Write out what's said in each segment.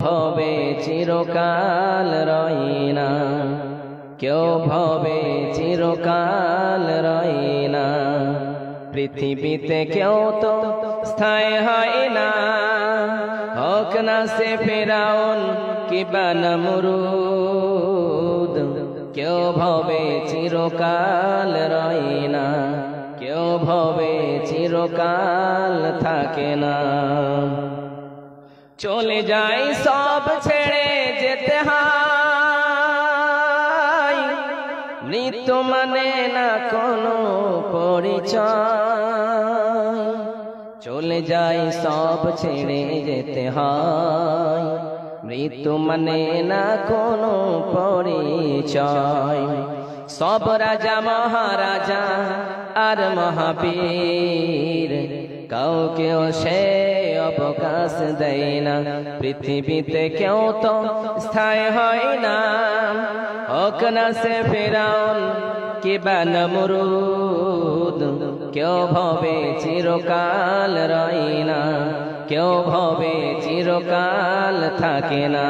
ভবে চিরকাল রয় না, কেউ ভবে চিরকাল রয় না। পৃথিবীতে কেউ তো স্থায়ী হয় না, হোক না সে ফেরাউন কিবা নমরুদ। কেউ ভবে চিরকাল রয় না, কেউ ভবে চিরকাল থাকে না। চলে যায় সব ছেড়ে যেতে হয়, মৃত্যু মানে না কোনো পরিচয়। চলে যায় সব ছেড়ে যেতে হয়, মৃত্যু মানে না কোনো পরিচয়। সব রাজা মহারাজা আর মহাবীর, কাউকেও সে অবকাশ দেয় না। পৃথিবীতে কেউ তো স্থায়ী হয় না, হোক না সে ফেরাউন কিবা নমরুদ। কেউ ভবে চিরকাল রয় না, কেউ ভবে চিরকাল থাকে না।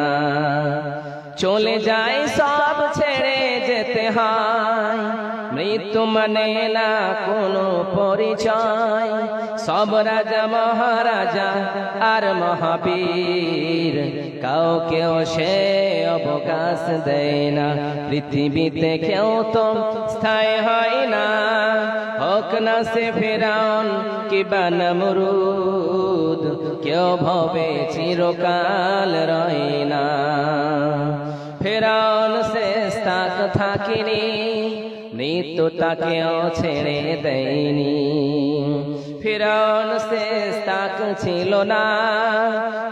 চলে যায় সব ছেড়ে যেতে হয়, মৃত্যু মানে না কোনো পরিচয়। সব রাজা মহারাজা আর মহাবীর, কাউকেও সে অবকাশ দেয় না। পৃথিবীতে কেউ তো স্থায়ী হয় না, হোক না সে ফেরাউন কিবা নমরুদ। কেউ ভবে চিরকাল রয় না। ফেরাউন শেষ তাক থাকিনি, মৃত্যু তাকেও ছেড়ে দেয়নি। ফেরাউন শেষ তাক ছিল না,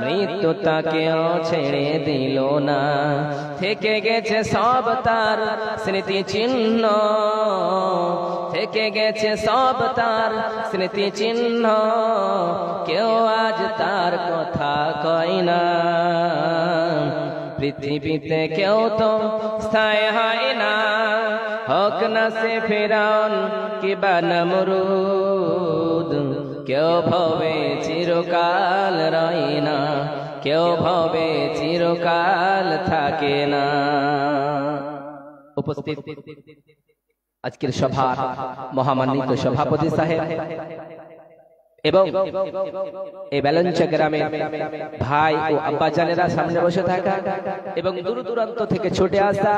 মৃত্যু তাকেও ছেড়ে দিল না। থেকে গেছে সব তার স্মৃতি চিহ্ন, থেকে গেছে সব তার স্মৃতি চিহ্ন। কেউ আজ তার কথা কয় না। পৃথিবীতে কেউ তো স্থায়ী হয় না, হোক না সে ফেরাউন কিবা নমরুদ। কেউ ভবে চিরকাল রয় না, কেউ ভবে চিরকাল থাকে না। উপস্থিত আজকের সভার মহামান্বিত সভাপতি সাহেব এবং এই বেলঞ্চা গ্রামের ভাই ও আব্বাজানেরা সামনে বসে থাকা এবং দূর দূরান্ত থেকে ছুটে আসা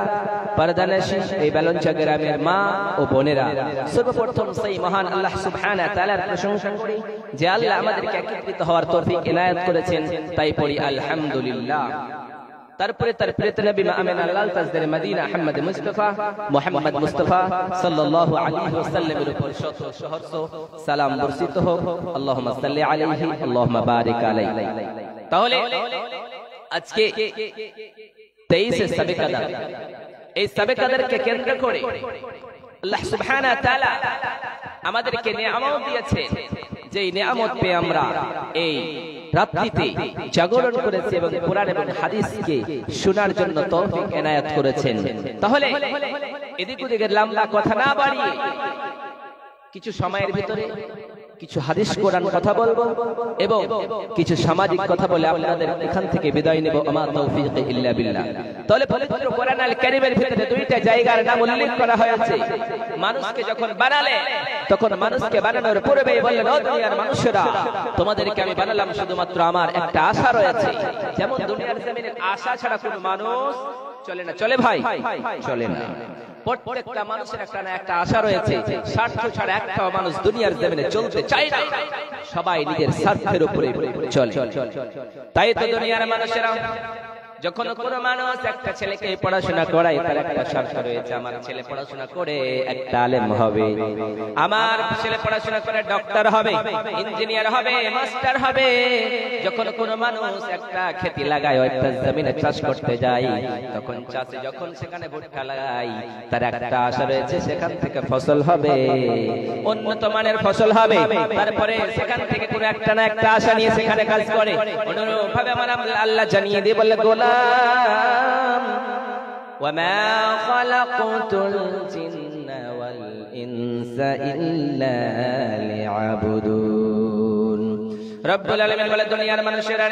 পর্দানশী এই বেলঞ্চা গ্রামের মা ও বোনেরা, সর্বপ্রথম সেই মহান আল্লাহ সুবহানাহু ওয়া তাআলার প্রশংসা করি যে আল্লাহ আমাদেরকে একত্রিত হওয়ার তৌফিক ইনায়াত করেছেন, তাই পড়ি আলহামদুলিল্লাহ। তারপরে তার প্রিয় নবী আমিনা লাল তাজদার মদিনা আহমদ মুস্তাফা সাল্লাল্লাহু আলাইহি ওয়াসাল্লামের উপর শত সহস্র সালাম বর্ষিত হোক। আল্লাহুম্মা সাল্লি আলাইহি আল্লাহুম্মা বারিক আলাইহি। তাহলে আজকে 23 শবে কদর, এই শবে কদরকে কেন্দ্র করে আল্লাহ সুবহানাহু ওয়া তাআলা আমাদেরকে নিয়ামত দিয়েছেন, যেই নিয়ামত পেয়ে আমরা এই রাত্রিতে জাগরণ করেছি এবং কোরআন এবং হাদিসকে শোনার জন্য তৌফিক এনায়েত করেছেন। তাহলে এদিক ওদিকের লম্বা কথা না বাড়িয়ে কিছু সময়ের ভিতরে কিছু হাদিস কোরআন কথা বলবো এবং কিছু সামাজিক কথা বলে আপনাদের এখান থেকে বিদায় নেব। আমা তৌফিক ইল্লা বিল্লাহ। তাহলে পবিত্র কোরআন আল কারীমের ভিতরে দুইটা জায়গার নাম উল্লেখ করা হয়েছে। মানুষকে যখন বানালে তখন মানুষকে বানানোর পূর্বেই বললেন, ও দুনিয়ার মানুষেরা, তোমাদেরকে আমি বানালাম শুধুমাত্র আমার একটা আশা রয়েছে। যেমন দুনিয়ার জমিনে আশা ছাড়া কোনো মানুষ চলে না। চলে ভাই? চলে না। প্রত্যেকটা মানুষের একটা না একটা আশা রয়েছে। স্বার্থ ছাড়া একটা মানুষ দুনিয়ার জমিনে চলতে চায় না, সবাই নিজের স্বার্থের উপরে চলে। তাই তো দুনিয়ার মানুষেরা যখন কোনো মানুষ একটা ছেলেকে পড়াশোনা করায়, তার একটা স্বার্থ রয়েছে, আমার ছেলে পড়াশোনা করে একটা আলেম হবে, আমার ছেলে পড়াশোনা করে ডক্টর হবে, ইঞ্জিনিয়ার হবে, মাস্টার হবে। যখন কোনো মানুষ একটা খেতি লাগায়, একটা জমিনে চাষ করতে যায়, তখন চাষে যখন সেখানে ভুট্টা লাগায়, তার একটা আশা রয়েছে সেখান থেকে ফসল হবে, উন্নত মানের ফসল হবে। তারপরে সেখান থেকে কোনো একটা না একটা আশা নিয়ে সেখানে কাজ করে। অনুরূপভাবে আমার আল্লাহ জানিয়ে দিয়ে বলে, গোলাম ওয়ামা খালাকতুল জিন্না ওয়াল ইনসা ইল্লা লিয়াবুদুন। রব্বুল আলামিন বলে দুনিয়ার মানুষেরা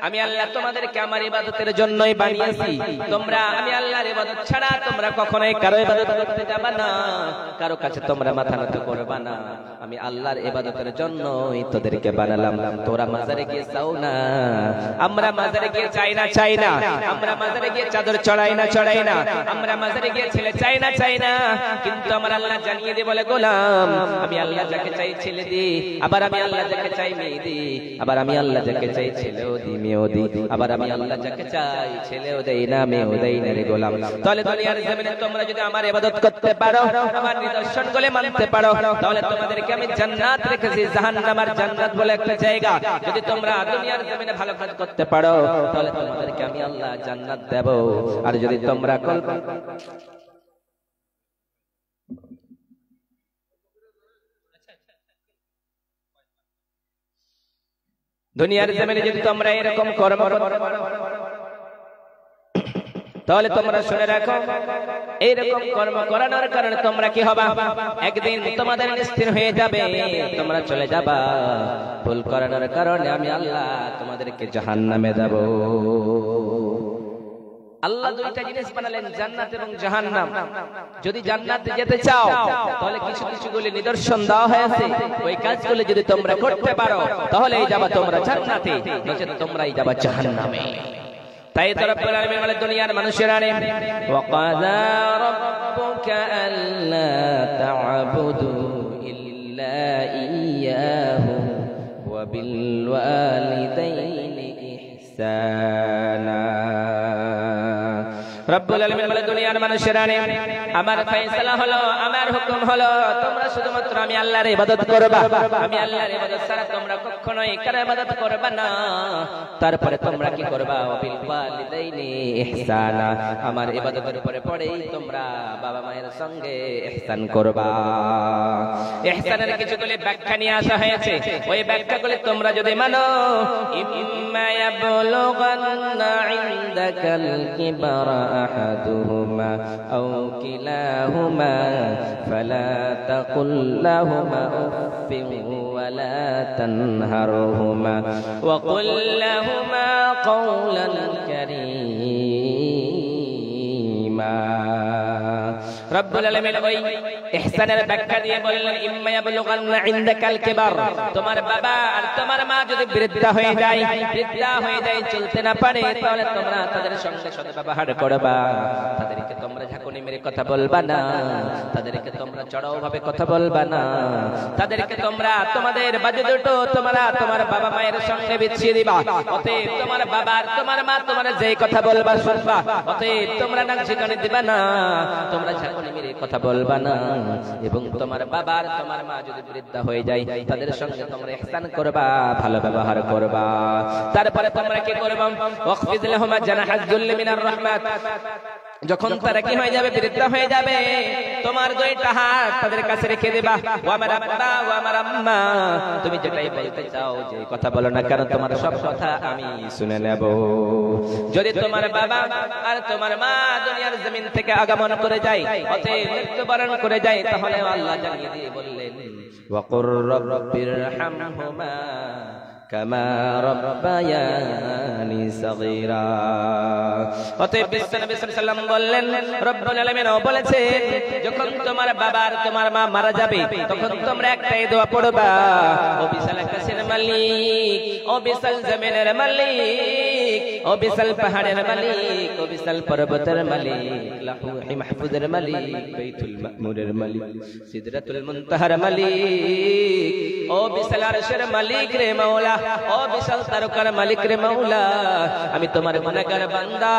আমি আল্লাহ তোমাদেরকে আমার ইবাদতের জন্যই বানিয়েছি তোমরা আমি আল্লাহর ইবাদত ছাড়া তোমরা কখনোই কারো ইবাদত করতে যাবে না কারো কাছে তোমরা মাথা নত করবে না আমি আল্লাহর ইবাদতের জন্যই তোদেরকে বানালাম তোরা মাজারে গিয়ে চাও না আমরা মাজারে গিয়ে চাই না আমরা মাজারে গিয়ে চাদর চড়াই না আমরা মাজারে গিয়ে ছেলে চাই না কিন্তু আমার আল্লাহ জানিয়ে দিয়ে বলে গোলাম আমি আল্লাহ যাকে চাই ছেলে দিই আবার আমি আল্লাহ যাকে চাই মেয়ে দিই আবার আমি আল্লাহ যাকে চাই ছেলেও দিই মেয়েও দিই আবার আমি আল্লাহ যাকে চাই ছেলেও দেই না মেয়েও দেই না রে গোলাম তাহলে দুনিয়ার জমিনে তোমরা যদি আমার ইবাদত করতে পারো আমার নিদর্শনগুলো মানতে পারো তাহলে তোমাদেরকে আমি জান্নাত রেখেছি জাহান্নাম আর জান্নাত বলে একটা জায়গা যদি তোমরা দুনিয়ার জমিনে ভালো কাজ করতে পারো তাহলে তোমাদেরকে আমি আল্লাহ জান্নাত দেব আর যদি তোমরা দুনিয়ার জমিনে যদি তোমরা এরকম কর্ম করতে পারো তাহলে তোমরা শুনে রাখো এইরকম কর্ম করানোর কারণে তোমরা কি হবে একদিন তোমাদের নিস্তেজ হয়ে যাবে তোমরা চলে যাবা ভুল করানোর কারণে আমি আল্লাহ তোমাদেরকে জাহান্নামে দেব আল্লাহ দুইটা জিনিস বানালেন জান্নাত এবং জাহান্নাম যদি জান্নাতে যেতে চাও তাহলে কিছু গুলি নিদর্শন দেওয়া হয়েছে ওই কাজগুলো যদি তোমরা করতে পারো তাহলেই যাবা তোমরা জান্নাতে নচেত তোমরাই যাবা জাহান্নামে তাই তো রব্বুল আলামিন বলে দুনিয়ার মানুষেরা ওয়া কাযা রাব্বুকা আল্লা তা'বুদু ইল্লা ইয়্যাহু ওয়া বিল ওয়ালিদাইনি ইহসানা রব্বুল আলামিন বলে দুনিয়ার মানুষেরা আমার ফয়সালা হলো আমার হুকুম হলো তোমরা শুধুমাত্র আমি আল্লাহর ইবাদত করবা আমি আল্লাহর ইবাদত ছাড়া তোমরা কখনোই কারো ইবাদত করবে না তারপরে তোমরা কি করবা বিল ওয়ালিদাইনি ইহসানা আমার ইবাদতের উপরে পড়েই তোমরা বাবা মায়ের সঙ্গে ইহসান করবা ইহসানের কিছুগুলি ব্যাখ্যা নিয়ে আসা হয়েছে ওই ব্যাখ্যাগুলি তোমরা যদি মানো ইম্মা ইয়াবলুগান্না ইনদাকাল কিবারা أحدهما أو كلاهما فلا تقل لهما أف ولا تنهرهما وقل لهما قولا كريما রব্বুল আলামিন ওই ইহসানের ব্যাখ্যা দিয়ে বললেন ইম্মা ইয়াবলুগান্না ইনদাকাল কিবার তোমার বাবা আর তোমার মা যদি বৃদ্ধ হয়ে যায় চলতে না পারে তাহলে তোমরা তাদের সঙ্গে সদ্ব্যবহার করবা তাদেরকে তোমরা ঝাঁকুনি মেরে কথা বলবা না তাদেরকে তোমরা চড়াও ভাবে কথা বলবা না তাদেরকে তোমরা তোমাদের বাজে দুটো তোমরা তোমার বাবা মায়ের সঙ্গে বিছিয়ে দিবা অতএব তোমার বাবা আর তোমার মা তোমার যেই কথা বলবা শুনবা অতএব তোমরা না ঝাঁকুনি দিবা না তোমরা ঝাঁকুনি মেরে কথা বলবা না এবং তোমার বাবা আর তোমার মা যদি বৃদ্ধ হয়ে যায় তাদের সঙ্গে তোমরা ইহসান করবা ভালো ব্যবহার করবা তারপরে তোমরা কি করবা ওয়াকফিজ লাহুমা জানাহাজ যুল্লি মিনার রাহমাত যখন তারা কি হয়ে যাবে বৃদ্ধ হয়ে যাবে তোমার দুইটা হাত তাদের কাছে রেখে দেবা ওয়া আমার আব্বা ওয়া আমার আম্মা তুমি যেটাই বলতে চাও যে কথা বলো না কারণ তোমার সব কথা আমি শুনে নেব যদি তোমার বাবা আর তোমার মা দুনিয়ার জমিন থেকে আগমন করে যায় অতএব মৃত্যুবরণ করে যায় তাহলে আল্লাহ জানিয়ে দিয়ে বললেন ওয়া কুর রাব্বিরহামহুমা কামা রাব্বায়ানি সাগীরা অতএব বিশ্বনবী সাল্লাল্লাহু আলাইহি ওয়াসাল্লাম বললেন রব্বুল আলামিন বলেছেন যখন তোমার বাবা আর তোমার মা মারা যাবে তখন তোমরা একটাই দোয়া পড়বা ও বিশাল আকাশের মালিক ও বিশাল জমিনের মালিক ও বিশাল পাহাড়ের মালিক ও বিশাল পর্বতের মালিক লাহুল মাহফুজের মালিক বাইতুল মামুরের মালিক সিদরাতুল মুনতাহার মালিক ও বিশাল আরশের মালিক রে মাওলা ও বিশাল তারকার মালিক রে মাওলা আমি তোমার গুনাহগার বান্দা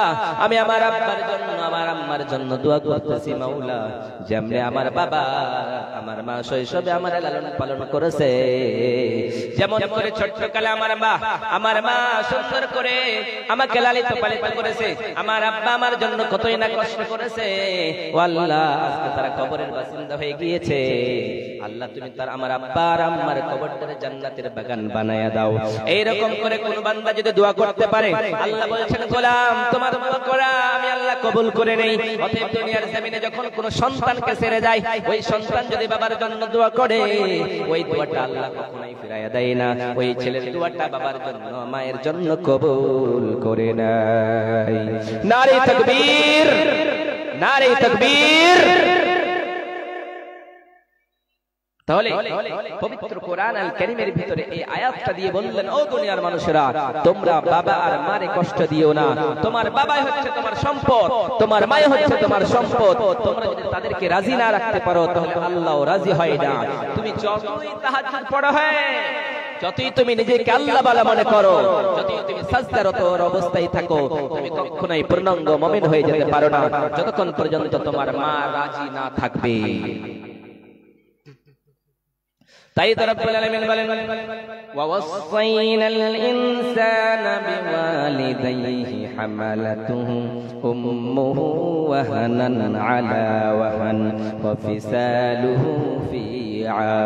আমি আমার আব্বার জন্য আমার আম্মার জন্য দোয়া করতেছি মাওলা যেমনে আমার বাবা আমার মা শৈশবে আমার লালন পালন করেছে যেমন করে ছোট্টকালে আমার মা সুন্দর করে আমাকে লালিত পালিত করেছে আমার আব্বা আমার জন্য কতই না কষ্ট করেছে ও আল্লাহ আজকে তারা কবরের বাসিন্দা হয়ে গিয়েছে আল্লাহ তুমি তার আমার আব্বা আর আম্মার কবরটারে জান্নাতের বাগান বানায়া দাও এইরকম করে কোন বান্দা যদি দোয়া করতে পারে আল্লাহ বলেছেন গোলাম তোমার দোয়া করা আমি আল্লাহ কবুল করে করে নেই। অতএব দুনিয়ার জমিনে যখন কোনো সন্তানকে ছেড়ে যায়, ওই সন্তান যদি বাবার জন্য দোয়া করে, ওই দোয়াটা আল্লাহ কখনোই ফিরাইয়া দেয় না। ওই ছেলের দোয়াটা বাবার জন্য মায়ের জন্য কবুল করে নাই। নারে তাকবীর, নারে তাকবীর। তাহলে পবিত্র কোরআন আল কারীমের ভিতরে এই আয়াতটা দিয়ে বললেন, ও দুনিয়ার মানুষেরা, তোমরা বাবা আর মারে কষ্ট দিও না। তোমার বাবাই হচ্ছে তোমার সম্পদ, তোমার মা হচ্ছে তোমার সম্পদ। তোমরা যদি তাদেরকে রাজি না রাখতে পারো, তাহলে আল্লাহও রাজি হয় না। তুমি যতই তাহাজ্জুদ পড়ো, যতই তুমি নিজেকে আল্লাহ বালা মনে করো, যতই তুমি সাজদারত অবস্থায় থাকো, তুমি কখনোই পূর্ণাঙ্গ মুমিন হয়ে যেতে পারো না যতক্ষণ পর্যন্ত তোমার মা রাজি না থাকবে। তাই তো রব্বুল আলামিন বলেন, ওয়াসাইনাল ইনসানা বিওয়ালিদাইহি হামালাতুহু উম্মুহু ওয়াহানান আলা ওয়াহান ওয়া ফিসালুহু ফি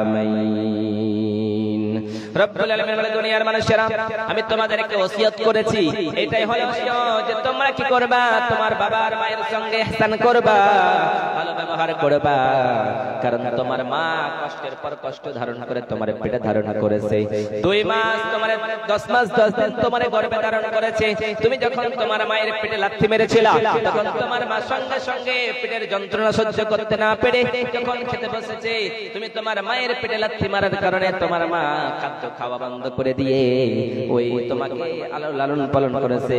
আমাইন। রব্বুল আলামিন বলেন, দুনিয়ার মানুষেরা, আমি তোমাদেরকে ওসিয়ত করেছি, এটাই হলো ওসিয়ত যে তোমরা কি করবা, তোমার বাবা আর মায়ের সঙ্গে ইহসান করবা, ভালো ব্যবহার করবা। কারণ তোমার মা কষ্টের পর কষ্ট ধারণ করে তোমার পেটে ধারণ করেছে। 2 মাস তোমার 10 মাস 10 দিন তোমার গর্ভে ধারণ করেছে। তুমি যখন তোমার মায়ের পেটে লাথি মেরেছিলা, তখন তোমার মা সঙ্গে সঙ্গে পেটের যন্ত্রণা সহ্য করতে না পেরে যখন খেতে বসেছে, তুমি তোমার মায়ের পেটে লাথি মারার কারণে তোমার মা খাদ্য খাওয়া বন্ধ করে দিয়ে ওই তোমাকে লালন পালন করেছে,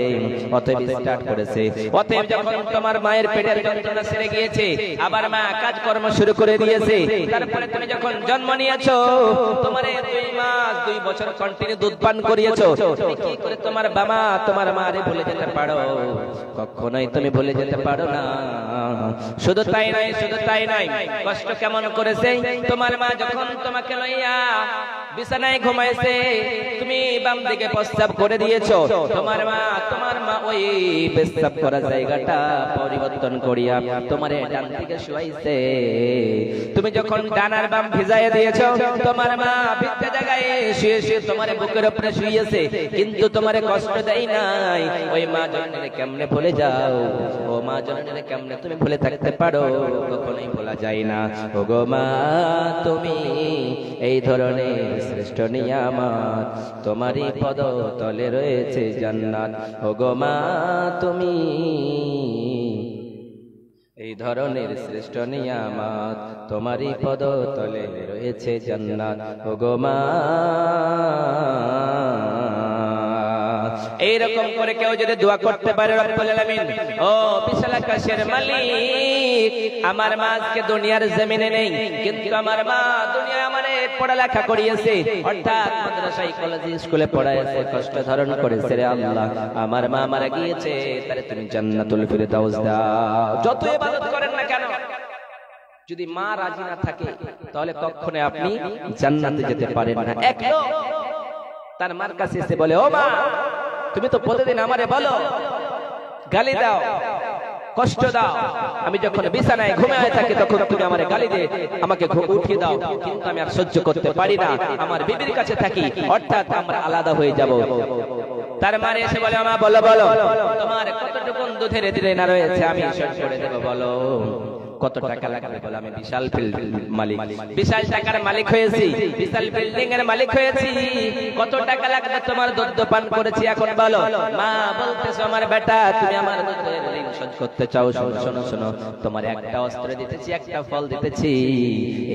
অতএব স্টার্ট করেছে। অতএব যখন তোমার মায়ের পেটের যন্ত্রণা সেরে গিয়েছে, আবার মা কাজকর্ম শুরু করে দিয়েছে। তারপরে তুমি যখন জন্ম নিয়েছো, তোমার 2 মাস 2 বছর কন্টিনিউ দুধ পান করিয়েছো, তুমি কি করে তোমার বাবা তোমার মারে ভুলে যেতে পারো? কখনোই তুমি ভুলে যেতে পারো না। শুধু তাই নয়, শুধু তাই নয়, কষ্ট কেমন করেছে তোমার মা যখন তোমাকে লইয়া বিছানায় ঘুমাইছে, তুমি বাম দিকে প্রস্রাব করে দিয়েছো, তোমার মা ওই প্রস্রাব করা জায়গাটা পরিবর্তন করিয়া তোমারে ডান দিকে শুয়াইছে। তুমি যখন ডান আর বাম ভিজাইয়া দিয়েছো, তোমার মা ভিজে জায়গায় শুয়ে শুয়ে তোমারে বুকের উপরে শুইয়েছে, কিন্তু তোমারে কষ্ট দেয় নাই। ওই মা জননীরে কেমনে ভুলে যাও? ও মা জননীরে কেমনে তুমি ভুলে থাকতে পারো? কখনোই ভোলা যায় না। ও গো মা, তুমি এই ধরনের শ্রেষ্ঠ নিয়ামত, তোমারই পদ তলে রয়েছে জান্নাত। ও গো মা, তুমি এই ধরনের শ্রেষ্ঠ নিয়ামত, তোমারই পদ তলে রয়েছে জান্নাত। ও গো মা, এইরকম করে কেউ যদি দোয়া করতে পারে, রব্বুল আলামিন, ও বিশাল আকাশের মালিক, আমার মা আজকে দুনিয়ার জমিনে নেই, কিন্তু আমার মা দুনিয়ায় আমারে পড়ালেখা করিয়েছে, অর্থাৎ মাদ্রাসায় কলেজে স্কুলে পড়াইছে, কষ্ট ধারণ করেছে। রে আল্লাহ, আমার মা মারা গিয়েছে, তারে তুমি জান্নাতুল ফিরদাউস দাও। যত ইবাদত করেন না কেন, যদি মা রাজি না থাকে, তাহলে কখনো আপনি জান্নাতে যেতে পারেন না। এক লোক তার মার কাছে এসে বলে, ও মা, তুমি তো প্রতিদিন আমারে বলো, গালি দাও, কষ্ট দাও, আমি যখন বিছানায় ঘুমিয়ে থাকি তখন তুমি আমারে গালি দিয়ে আমাকে উঠিয়ে দাও, কিন্তু আমি আর সহ্য করতে পারি না, আমার বিবির কাছে থাকি, অর্থাৎ আমরা আলাদা হয়ে যাব। তার মারে এসে বলে, মা বলো বলো, তোমার কতটুকু দুধের দেনা রয়েছে, আমি শোধ করে দেব, বলো কত টাকা লাগবে? বলে, আমি বিশাল মালিক, বিশাল টাকার মালিক হয়েছি, বিশাল বিল্ডিং এর মালিক হয়েছি, কত টাকা লাগবে? তোমার দুধ পান করেছি, এখন বলো। মা বলতেছো, আমার বেটা, তুমি আমার দুধের ঋণ শোধ করতে চাও, শোনো শোনো, তোমার একটা অস্ত্র দিতেছি, একটা ফল দিতেছি,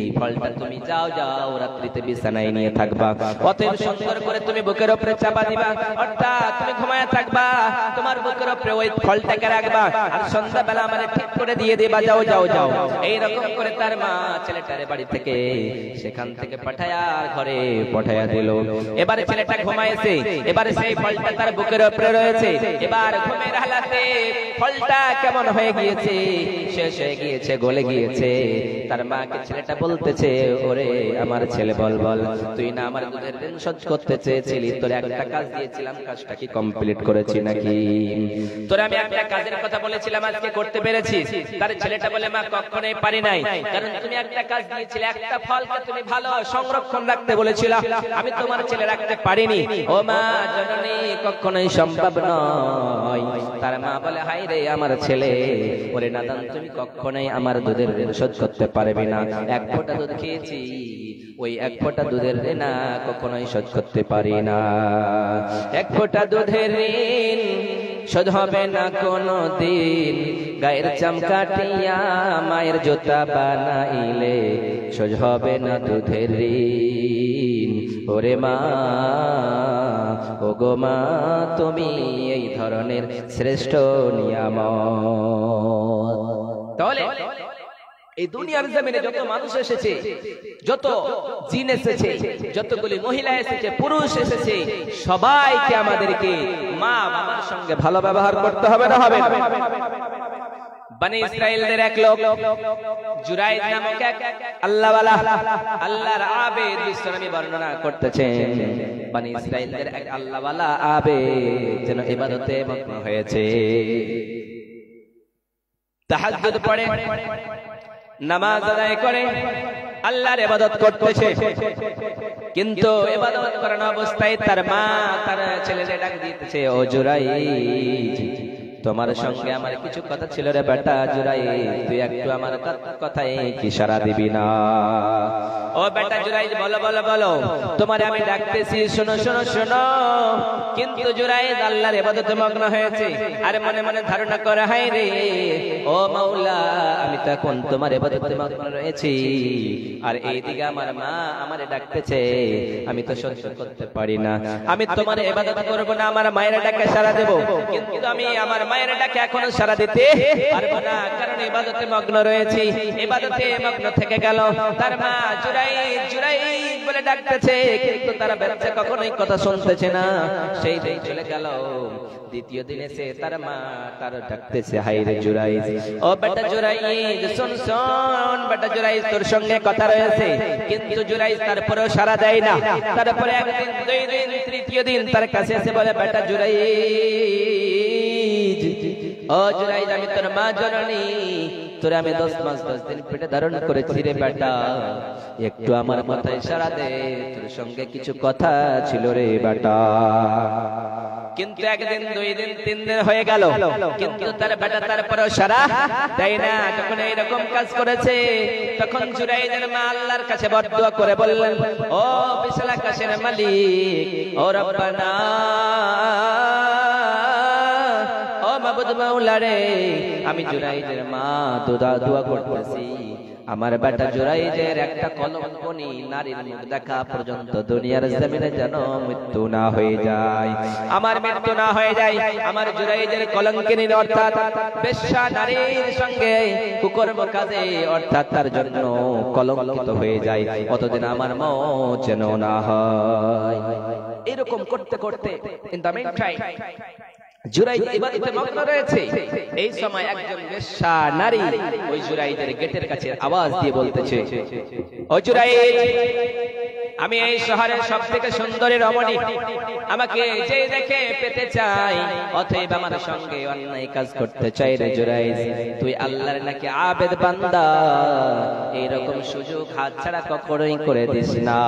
এই ফলটা তুমি যাও যাও রাত্রিতে বিছানায় নিয়ে থাকবা, অতএব সুন্দর করে তুমি বুকের উপরে চাপা দিবা, অর্থাৎ তুমি ঘুমায় থাকবা, তোমার বুকের উপরে ওই ফলটাকে রাখবা, আর সন্ধ্যাবেলা আমারে ঠিক করে দিয়ে দিবা, যাও যাও যাও। এইরকম করে তার মা ছেলেটারে বাড়ি থেকে সেখান থেকে পাঠায়া ঘরে পাঠায়া দিল। এবারে ছেলেটা ঘুমাইছে, এবারে সেই ফলটা তার বুকের উপরে রয়েছে, এবার ঘুমের হালাতে ফলটা কেমন হয়ে গিয়েছে, শেষ হয়ে গিয়েছে, গলে গিয়েছে। তার মাকে ছেলেটা বলতেছে, ওরে আমার ছেলে, বল বল, তুই না আমার দুধের ঋণ শোধ করতে চেয়েছিলি, তোর একটা কাজ দিয়েছিলাম, কাজটা কি কমপ্লিট করেছি নাকি? তোর আমি একটা কাজের কথা বলেছিলাম, আজকে করতে পেরেছিস? তার ছেলেটা বলে, মা কখনোই পারি নাই, কারণ তুমি একটা কাজ দিয়েছিলে, একটা ফলকে তুমি ভালো সংরক্ষণ রাখতে বলেছিলা, আমি তোমার ছেলে রাখতে পারিনি। ও মা জননী, কখনোই সম্ভব নয়। তার মা বলে, হায় হাই রে আমার ছেলে, ওরে নাদান তুমি কখনোই আমার দুধের ঋণ শোধ করতে পারবে না। এক ফোঁটা দুধ খেয়েছি, ওই এক ফোঁটা দুধের ঋণ কখনোই শোধ করতে পারি না। এক ফোঁটা দুধের ঋণ শোধ হবে না কোনো দিন, গায়ের চাম কাটিয়া মায়ের জুতা বানাইলে শোধ হবে না দুধের ঋণ। ওরে মা, ও গো মা, তুমি এই ধরনের শ্রেষ্ঠ নিয়ামত। তাহলে এই দুনিয়ার জমিনে যত মানুষ এসেছে, যত জিন এসেছে, যতগুলি মহিলা এসেছে, পুরুষ এসেছে, সবাইকে আমাদেরকে মা বাবার সঙ্গে ভালো ব্যবহার করতে হবে না হবে? বনি ইসরাইলদের এক লোক জুরাইদ নামক এক আল্লাহওয়ালা, আল্লাহর আবেদ, বিশ্বনবী বর্ণনা করতেছেন বনি ইসরাইলদের এক আল্লাহওয়ালা আবেদ যেন ইবাদতে মগ্ন হয়েছে। তাহাজ্জুদ পড়ে, নামাজ আদায় করে, আল্লাহর ইবাদত করতেছে, কিন্তু ইবাদত করার অবস্থায় তার মা তার ছেলেকে ডাক দিতেছে, ও জুরাইদ, তোমার সঙ্গে আমার কিছু কথা ছিল রে বেটা জুরাইদ, তুই একটু আমার কথায় কি সাড়া দিবি না? ও বেটা জুরাইদ, বলো বলো বলো, তোমারে আমি ডাকতেছি, শোনো শোনো শোনো। কিন্তু জুরাইদ আল্লাহর ইবাদতে মগ্ন হয়েছে, আর মনে মনে ধারণা করে, হায় রে ও মাওলা, আমি তো এখন তোমার ইবাদতে মগ্ন রয়েছি, আর এইদিকে আমার মা আমারে ডাকতেছে, আমি তো সহ্য করতে পারি না, আমি তোমার ইবাদত করব না, আমার মায়ের ডাকে সাড়া দেব, কিন্তু আমি আমার মায়ের ডাকে এখনো সাড়া দিতে পারবো না, কারণ ইবাদতে মগ্ন রয়েছি। ইবাদতে মগ্ন থেকে গেল, তার মা জুরাইদ জুরাইদ বলে ডাকতেছে, কিন্তু তারা বাচ্চা কখনোই কথা শুনতেছে না। সেই দিন চলে গেল, দ্বিতীয় দিন এসে তার মা তার ডাকতেছে, হায় রে জুরাইদ, ও বেটা জুরাইদ, শোন শোন বেটা জুরাইদ, তোর সঙ্গে কথা রয়েছে। কিন্তু জুরাইদ তারপরেও সাড়া দেয় না। তারপরে একদিন, দুই দিন, তৃতীয় দিন তার কাছে এসে বলে, বেটা জুরাইদ, ও জুরাইদ, আমি তোর মা জননী, তোরে আমি 10 মাস 10 দিন পেটে ধারণ করেছি রে বেটা, একটু আমার কথায় সাড়া দে, তোর সঙ্গে কিছু কথা ছিল রে বেটা। কিন্তু একদিন, দুই দিন, 3 দিন হয়ে গেল, কিন্তু তার বেটা তারপরেও সাড়া দেয় না। যখন এইরকম কাজ করেছে, তখন জুরাইদের মা আল্লাহর কাছে বরদোয়া করে বললেন, ও বিশাল আকাশের মালিক, ও রব্বানা, ও মাবুদ মাওলা রে, আমি জুরাইদের মা দোয়া করতেছি, আমার বেটা জুরাইদের একটা কলঙ্কনি নারীর মুখ দেখা পর্যন্ত দুনিয়ার জমিনে যেন মৃত্যু না হয়ে যায়, আমার মৃত্যু না হয়ে যায়। আমার জুরাইদের কলঙ্কিনী অর্থাৎ বেশ্যা নারীর সঙ্গে কুকর্ম কাজে অর্থাৎ তার জন্য কলঙ্কিত হয়ে যায়, অতদিন আমার মৌত যেন না হয়। এরকম করতে করতে ইন দ্য মিন টাইম জুরাইদ ইবাদতে মগ্ন রয়েছে। এই সময় একজন বেশ্যা নারী ওই জুরাইদের গেটের কাছে আওয়াজ দিয়ে বলতেছে, ও জুরাইদ, আমি এই শহরের সবথেকে সুন্দরী রমণী, আমাকে যে দেখে পেতে চাই, অতএব আমার সঙ্গে অন্যায় কাজ করতে চাই রে জুরাইদ, তুই আল্লাহর নাকি আবেদ বান্দা, এইরকম সুযোগ হাতছাড়া কখনোই করে দিস না।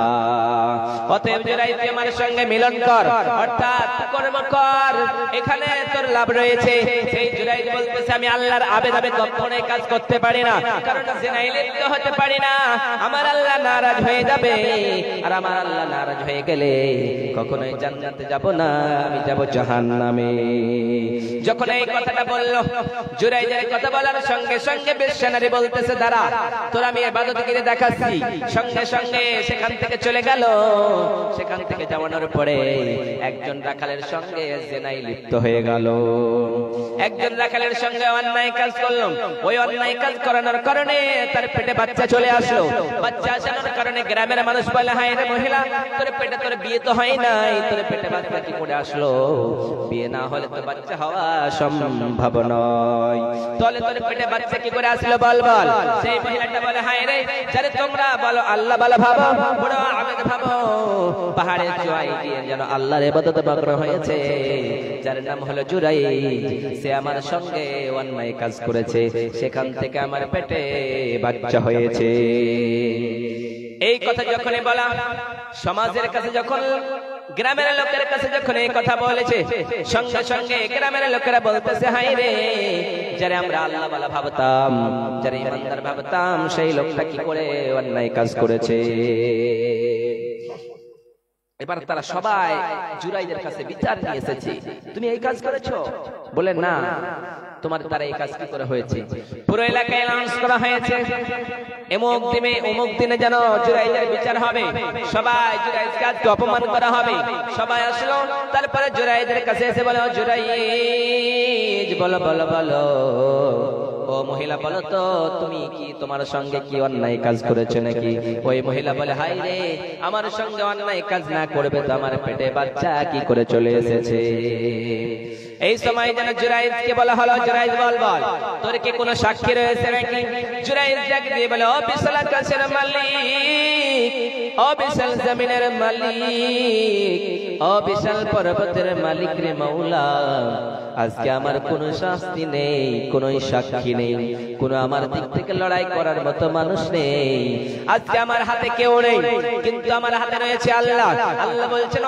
অতএব জুরাইদ, তুই আমার সঙ্গে মিলন কর, অর্থাৎ কর্ম কর, এখানে তোর লাভ রয়েছে। সেই জুরাইদ বলতেছে, আমি আল্লাহর আবেদ কখনোই কাজ করতে পারি না, কারণ জিনায় লিপ্ত হতে পারি না, আমার আল্লাহ নারাজ হয়ে যাবে, আর আমার আল্লাহ নারাজ হয়ে গেলে কখনোই জান্নাতে যাব না, আমি যাব জাহান্নামে। যখন এই কথাটা বলল, জুরাইদের কথা বলার সঙ্গে সঙ্গে বেশ্যা নারী বলতেছে, দাঁড়া, তোর আমি ইবাদতগিরি দেখাচ্ছি। সঙ্গে সঙ্গে সেখান থেকে চলে গেল। সেখান থেকে যাওয়ানোর পরে একজন রাখালের সঙ্গে জিনায় লিপ্ত হয়ে গেল। একজন রাখালের সঙ্গে অন্যায় কাজ করলো। ওই অন্যায় কাজ করানোর কারণে তার পেটে বাচ্চা চলে আসলো। বাচ্চা আসানোর কারণে গ্রামের মানুষ বলে, হায় রে মহিলা, তোর পেটে তোর বিয়ে তো হয় নাই, তোর পেটে বাচ্চা কি করে আসলো? বিয়ে না হলে তো বাচ্চা হওয়া সম্ভব নয়, তাহলে তোর পেটে বাচ্চা কি করে আসলো বল বল। সেই মহিলাটা বলে, হায় রে, যারে তোমরা বলো আল্লাহ বলো ভাবো, বড় আবেদ ভাবো, পাহাড়ের চূড়ায় গিয়ে যেন আল্লাহর ইবাদতে মগ্ন হয়েছে, যার নাম হলো জুরাইদ, সে আমার সঙ্গে অন্যায় কাজ করেছে, সেখান থেকে আমার পেটে বাচ্চা হয়েছে। এই কথা যখনই বলা, সমাজের কাছে যখন গ্রামের লোকের কাছে যখন এই কথা বলেছে, সঙ্গে সঙ্গে গ্রামের লোকেরা বলতেছে, হায় রে, যারা আমরা আল্লাহ ওয়ালা ভাবতাম, যারা ইমানদার ভাবতাম, সেই লোকটা কি করে অন্যায় কাজ করেছে। এবার তারা সবাই জুরাইদের কাছে বিচার নিয়ে এসেছে, তুমি এই কাজ করেছো? বলে না, তোমার দ্বারা এই কাজ কি করে হয়েছে? পুরো এলাকায় অ্যানাউন্স করা হয়েছে, অমুক দিনে যেন জুরাইদের বিচার হবে, সবাই জুরাইদকে আজকে অপমান করা হবে। সবাই আসলো, তারপরে জুরাইদের কাছে এসে বলে, জুরাইদ বলো বলো বলো, ও মহিলা বলো তো, তুমি কি তোমার সঙ্গে কি অন্যায় কাজ করেছো নাকি? ওই মহিলা বলে, হায় রে, আমার সঙ্গে অন্যায় কাজ না করবে তো আমার পেটে বাচ্চা কি করে চলে এসেছে। এই সময় যেন জুরাইদকে বলা হলো, জুরাইদ বল বল, তোর কি কোনো সাক্ষী রয়েছে নাকি? জুরাইদ ডাক দিয়ে বলে, ও বিশাল আকাশের মালিক, ও বিশাল জমিনের মালিক, ও বিশাল পর্বতের মালিক রে মাওলা, আজকে আমার কোনো শাস্তি নেই, কোনো সাক্ষী নেই, কোনো আমার দিক থেকে লড়াই করার মতো মানুষ নেই, আজকে আমার হাতে কেউ নেই, কিন্তু আমার হাতে রয়েছে আল্লাহ। আল্লাহ বলছেন,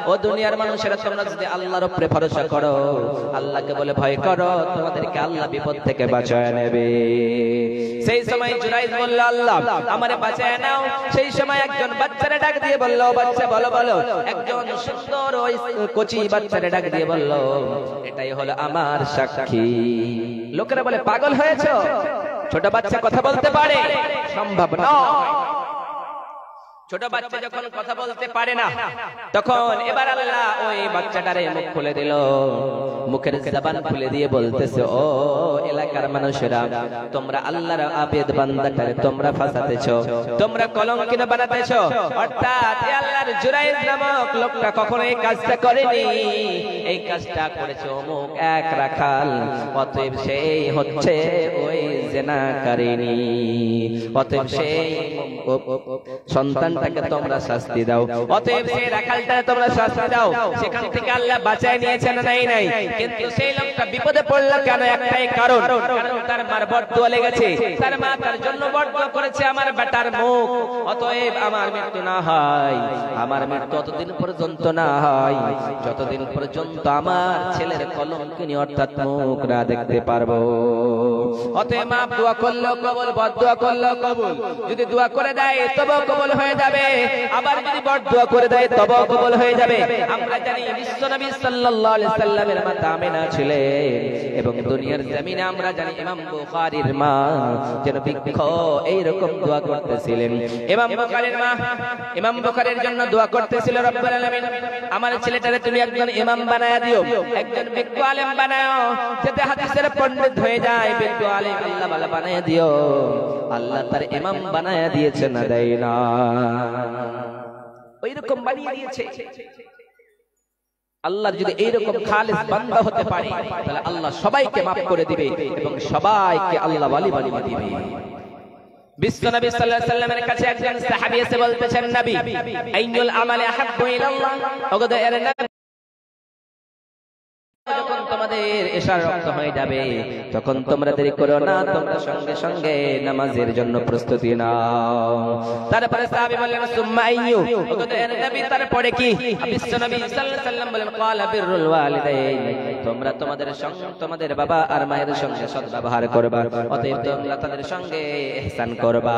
ও দুনিয়ার মানুষেরা, তোমরা যদি আল্লাহর উপরে ভরসা করো, আল্লাহকে বলে ভয় করো, তোমাদেরকে আল্লাহ বিপদ থেকে বাঁচায় নেবে। সেই সময় জুরাইদ বলল, আল্লাহ আমারে বাঁচায় নাও। সেই সময় একজন বাচ্চারে ডাক দিয়ে বলল, বাচ্চা বলো বলো। একজন সুন্দর ওই কচি বাচ্চারে ডাক দিয়ে বলল, এটাই হলো আমার সাক্ষী। লোকেরা বলে, পাগল হয়েছো? ছোট বাচ্চা কথা বলতে পারে? সম্ভব নয়। ছোট বাচ্চা যখন কথা বলতে পারে না, তখন এবার আল্লাহ ওই বাচ্চাটারে মুখ খুলে দিল, মুখের জবান খুলে দিয়ে বলতেছে, ও এলাকার মানুষেরা, তোমরা আল্লাহর আবেদ বান্দাটারে তোমরা ফাসাতেছো, তোমরা কলঙ্কিত বানাতেছো। অর্থাৎ আল্লাহর জুরাইদ নামক লোকটা কখনো এই কাজটা করেনি, এই কাজটা করেছে অমুক এক রাখাল, অতএব সেই হচ্ছে ওই জিনাকারিনী, অতএব সেই সন্তানটাকে তোমরা শাস্তি দাও, অতএব সেই রাখালটাকে তোমরা শাস্তি দাও। সেখান থেকে আল্লাহ বাঁচায় নিয়েছেন নাই নাই, কিন্তু সেই লোকটা বিপদে পড়লো কেন? একটাই কারণ, তার মার বরদুয়া লেগেছে, তার মা তার জন্য বরদুয়া করেছে আমার বেটার মুখ, অতএব আমার মৃত্যু না হয়, আমার মৃত্যু ততদিন পর্যন্ত না হয় যতদিন পর্যন্ত আমার ছেলের কলঙ্কিনী অর্থাৎ মুখ না দেখতে পারবো। অতএব মা দোয়া করলো কবুল, বরদুয়া করলো কবুল। যদি দোয়া করে দেয় তবে কবুল হয়ে যাবে, আবার যদি বরদুয়া করে দেয় তবে কবুল হয়ে যাবে। আমরা জানি বিশ্বনবী সাল্লাল্লাহু আলাইহি সাল্লামের মাতা আমিনা ছিলেন, এবং দুনিয়ার জমিনে আমরা জানি ইমাম বুখারীর মা যেন বৃক্ষ এইরকম দোয়া করতেছিলেন। ইমাম বুখারীর মা ইমাম বুখারীর জন্য দোয়া করতেছিল, রব্বুল আলামিন আমার ছেলেটারে তুমি একজন ইমাম বানায়া দিও, একজন বিজ্ঞ আলেম বানাও, যাতে হাদিসের পণ্ডিত হয়ে যায়, বিজ্ঞ আলেম আল্লাহ ভালো বানায়া দিও। আল্লাহ তার ইমাম বানায়া দিয়েছে না দেয় না, ওইরকম বানিয়ে দিয়েছে। আল্লাহর যদি এইরকম খালিস বান্দা হতে পারে, তাহলে আল্লাহ সবাইকে মাফ করে দিবে এবং সবাইকে আল্লাহ ওয়ালি বানিয়ে দিবে। বিশ্বনবী সাল্লাল্লাহু আলাইহি সাল্লামের কাছে একজন সাহাবী এসে বলতেছেন, নবী আইনুল আমালি আহাব্বু ইলাল্লাহ, ওগো দয়ার নবী, যখন তোমাদের এশার রক্ত হয়ে যাবে তখন তোমরা দেরি করো না, তোমরা সঙ্গে সঙ্গে নামাজের জন্য প্রস্তুতি নাও। তারপরে সাহাবী বললেন, সুম্মা আইয়ু, ওগো দয়ার নবী তারপরে কি? বিশ্বনবী সাল্লাল্লাহু আলাইহি সাল্লাম বলেন, ক্বালা বিররুল ওয়ালিদাইন, তোমরা তোমাদের বাবা আর মায়ের সঙ্গে সদ্ব্যবহার করবা, অতএব তোমরা তাদের সঙ্গে ইহসান করবা।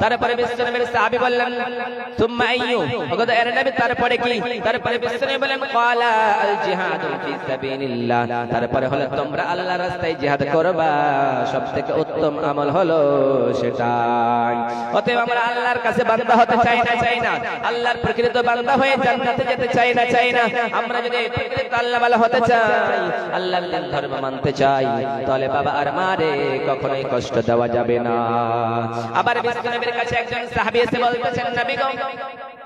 তারপরে বিশ্বনবীর সাহাবী বললেন, সুম্মা আইয়ু, ওগো দয়ার নবী তারপরে কি? তারপরে বিশ্বনবী বলেন, ক্বালা আল জিহাদ ফি সাবিলিল্লাহ, তারপরে হলো তোমরা আল্লাহর রাস্তায় জিহাদ করবা, সবথেকে উত্তম আমল হলো সেটাই। অতএব আমরা আল্লাহর কাছে বান্দা হতে চাই না, আল্লাহর প্রকৃত বান্দা হয়ে জান্নাতে যেতে চাই না, আমরা যদি প্রকৃত আল্লাহ ওয়ালা হতে চাই, আল্লাহর ধর্ম মানতে চাই, তাহলে বাবা আর মারে কখনোই কষ্ট দেওয়া যাবে না। আবার বিশ্বনবীর কাছে একজন সাহাবী এসে বলতেছেন, নবী গো,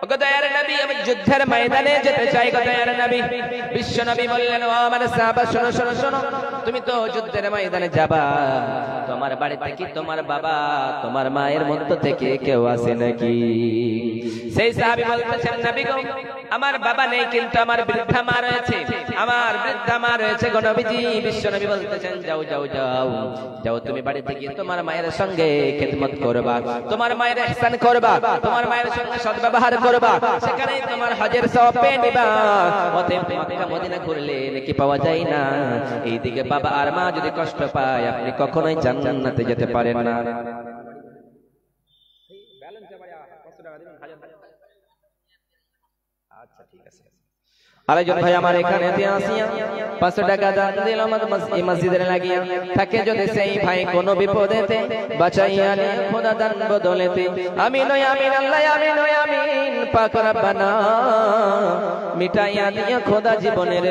ওগো দয়ার নবী, আমি যুদ্ধের ময়দানে যেতে চাই গো দয়ার নবী। বিশ্বনবী বললেন, ও আমার সাহাবা, শোনো শোনো শোনো, তুমি তো যুদ্ধের ময়দানে যাবা, তোমার বাড়িতে কি তোমার বাবা তোমার মায়ের মধ্য থেকে কেউ আছে নাকি? সেই সাহাবী বলতেছেন, নবী গো, আমার বাবা নেই কিন্তু আমার বৃদ্ধা মা রয়েছে, আমার বৃদ্ধা মা রয়েছে গো নবীজি। বিশ্বনবী বলতেছেন, যাও যাও যাও যাও, তুমি বাড়িতে গিয়ে তোমার মায়ের সঙ্গে খেদমত করবা, তোমার মায়ের ইহসান করবা, তোমার মায়ের সঙ্গে সদ্ব্যবহার করবা, সেখানেই তোমার হজের সওয়াব পেয়ে নিবা। অতএব মক্কা মদিনা ঘুরলে নাকি পাওয়া যায় না, এইদিকে বাবা আর মা যদি কষ্ট পায় আপনি কখনোই জান্নাতে যেতে পারেন না। আচ্ছা ঠিক আছে। আরেকজন ভাই আমার এখানে আসিয়া 500 টাকা দান দিল এই মসজিদের লাগিয়া, থাকে যদি সেই ভাই কোন বিপদেতে বাঁচাইয়া নে খোদা দান বদলেতে। আমিন আমিন আল্লাহ আমিন আমিন, পাক রব্বানা মিটাইয়া দিয়া খোদা জীবনের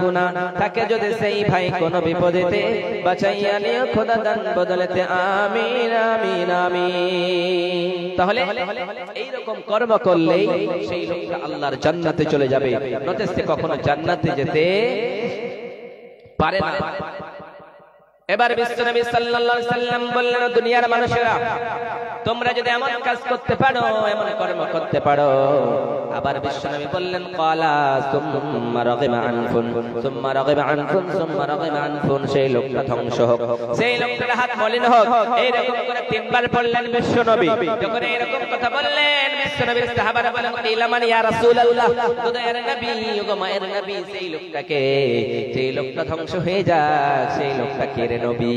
গুনাহ, থাকে যদি সেই ভাই কোন বিপদেতে বাঁচাইয়া নে খোদা দান বদলেতে। আমিন আমিন আমিন। তাহলে এইরকম কর্ম করলেই সেই লোকটা আল্লাহর জান্নাতে চলে যাবে, নচেত সে কখনো জান্নাতে যেতে পারে না। এবার বিশ্বনবী সাল্লাল্লাহু আলাইহি সাল্লাম বললেন, দুনিয়ার মানুষেরা তোমরা যদি এমন কাজ করতে পারো, এমন কর্ম করতে পারো। আবার বিশ্বনবী বললেন, ক্বালা সুম্মা রাগিবা আনফুন সুম্মা রাগিবা আনফুন সুম্মা রাগিবা আনফুন, সেই লোকটা ধ্বংস হোক, সেই লোকটার হাত মলিন হোক। এইরকম করে 3 বার বললেন বিশ্বনবী। যখন এরকম কথা বললেন, বিশ্বনবীর সাহাবারা বলেন, ইলামান ইয়া রাসূলুল্লাহ, দয়ার নবী ওগো মায়ের নবী, সেই লোকটাকে, সেই লোকটা ধ্বংস হয়ে যাক, সেই লোকটাকে রে নবী।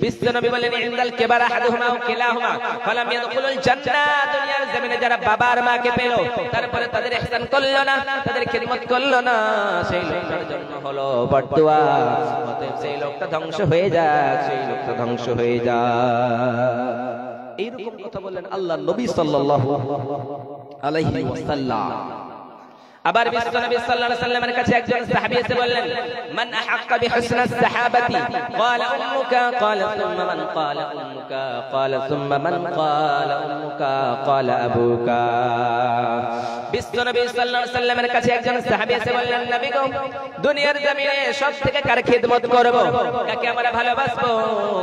বিশ্বনবী বলেন, ইনদাল কিবার আহাদুহুমা আও কিলাহুমা ফালাম ইয়াদখুলুল জান্নাহ। দুনিয়ার জমিনে যারা বাবা আর মাকে পেল, তারপরে তাদের ইহসান করলো না, তাদের খিদমত করলো না, সেই লোকটার জন্য হলো বদদুয়া। অতএব সেই লোকটা ধ্বংস হয়ে যাক, সেই লোকটা ধ্বংস হয়ে যাক। এইরকম কথা বললেন আল্লাহর নবী সাল্লাল্লাহু আলাইহি ওয়াসাল্লাম। আবার বিশ্বনবী সাল্লাল্লাহু আলাইহি ওয়াসাল্লামের কাছে একজন সাহাবী এসে বললেন, মান আহাক্কা বিহুসনাস সাহাবাতি ক্বালা উম্মুকা ক্বালা সুম্মা মান ক্বালা উম্মুকা ক্বালা সুম্মা মান ক্বালা উম্মুকা ক্বালা আবুকা। বিশ্বনবী সাল্লাল্লাহু আলাইহি ওয়াসাল্লামের কাছে একজন সাহাবী এসে বললেন, নবী গো, দুনিয়ার জমিনে সবথেকে কার খিদমত করব, কাকে আমরা ভালোবাসবো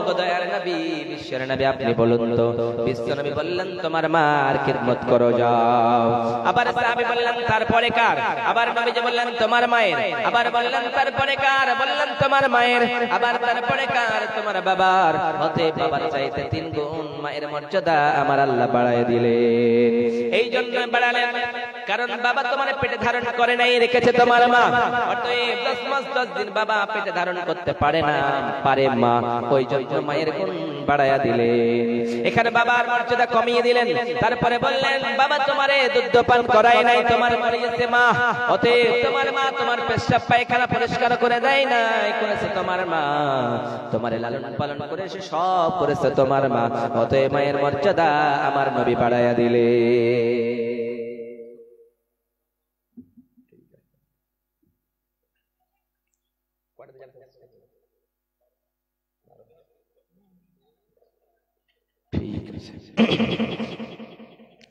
গো দয়ার নবী, বিশ্বের নবী আপনি বলুন তো। বিশ্বনবী বললেন, তোমার মার খিদমত করো যাও। আবার সাহাবী বললেন, তারপরে কার? আবার নবীজি বললেন, তোমার মায়ের। আবার বললেন, তারপরে কার? বললেন, তোমার মায়ের। আবার তারপরে কার? তোমার বাবার। অতএব বাবার চাইতে 3 গুণ মায়ের মর্যাদা আমার আল্লাহ বাড়ায় দিলেন। এই জন্য বাড়ালেন কারণ বাবা তোমার পেটে ধারণ করে নাই, রেখেছে তোমার মা। অতএব 10 মাস 10 দিন বাবা পেটে ধারণ করতে পারে না, পারে মা। ওই জন্য মায়ের গুণ বাড়ায়া দিলেন। এখানে বাবার মর্যাদা কমিয়ে দিলেন। তারপরে বললেন, বাবা তোমারে দুধ পান করায় নাই, তোমার মরিয়েছে মা। অতএব তোমার মা তোমার পেশাব পায়খানা পরিষ্কার করে দেয় নাই, করেছে তোমার মা। তোমারে লালন পালন করে সে সব করেছে তোমার মা। অতএব মায়ের মর্যাদা আমার নবী বাড়ায়া দিলেন।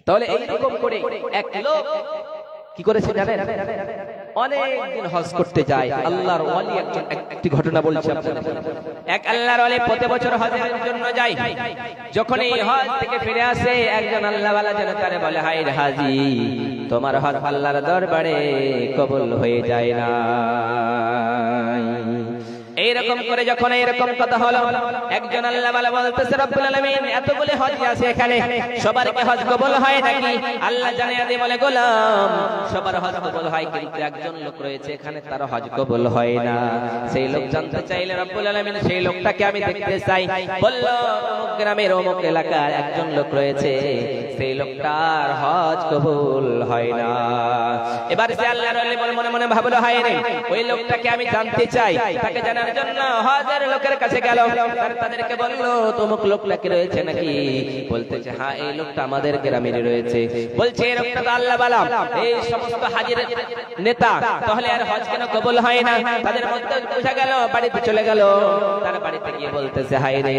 তাহলে এইরকম করে এক লোক কি করেছে জানেন? অনেকদিন হজ করতে যায়। আল্লাহর ওয়ালি একটি ঘটনা বলছি আপনাদের। এক আল্লাহর ওয়ালি প্রতি বছর হজের জন্য যায়। যখন এই হজ থেকে ফিরে আসে, একজন আল্লাহওয়ালা যেন তারে বলে, হাই রে হাজি, তোমার হজ আল্লাহর দরবারে কবুল হয়ে যায় না। এইরকম করে যখন এইরকম কথা হলো, একজন আল্লাহওয়ালা বলতেছে, রব্বুল আলামিন এতগুলো হজ আছে এখানে, সবার কি হজ কবুল হয় নাকি? আল্লাহ জানিয়ে দিয়ে বলে, গোলাম, সবার হজ কবুল হয়, কিন্তু একজন লোক রয়েছে এখানে, তার হজ কবুল হয় না। সেই লোক জানতে চাইলে রব্বুল আলামিন, সেই লোকটাকে আমি দেখতে চাই। বলল, অমুক গ্রামের অমুক এলাকার একজন লোক রয়েছে, সেই লোকটার হজ কবুল হয় না। এবার সে আল্লাহর ওয়ালি মনে মনে ভাবলো, হায় রে, ওই লোকটাকে আমি জানতে চাই। তাকে জানার জন্য হাজার লোকের কাছে গেল, তাদেরকে বলল, অমুক লোকটাকে রয়েছে নাকি? বলতেছে, হ্যাঁ, এই লোকটা আমাদের গ্রামের রয়েছে। বলছে, এই লোকটা তো আল্লাহওয়ালা, এই সমস্ত হাজির নেতা, তাহলে আর হজ কেন কবুল হয় না? তাদের মধ্যে বোঝা গেল, বাড়িতে চলে গেল। তার বাড়িতে গিয়ে বলতেছে, হায় রে,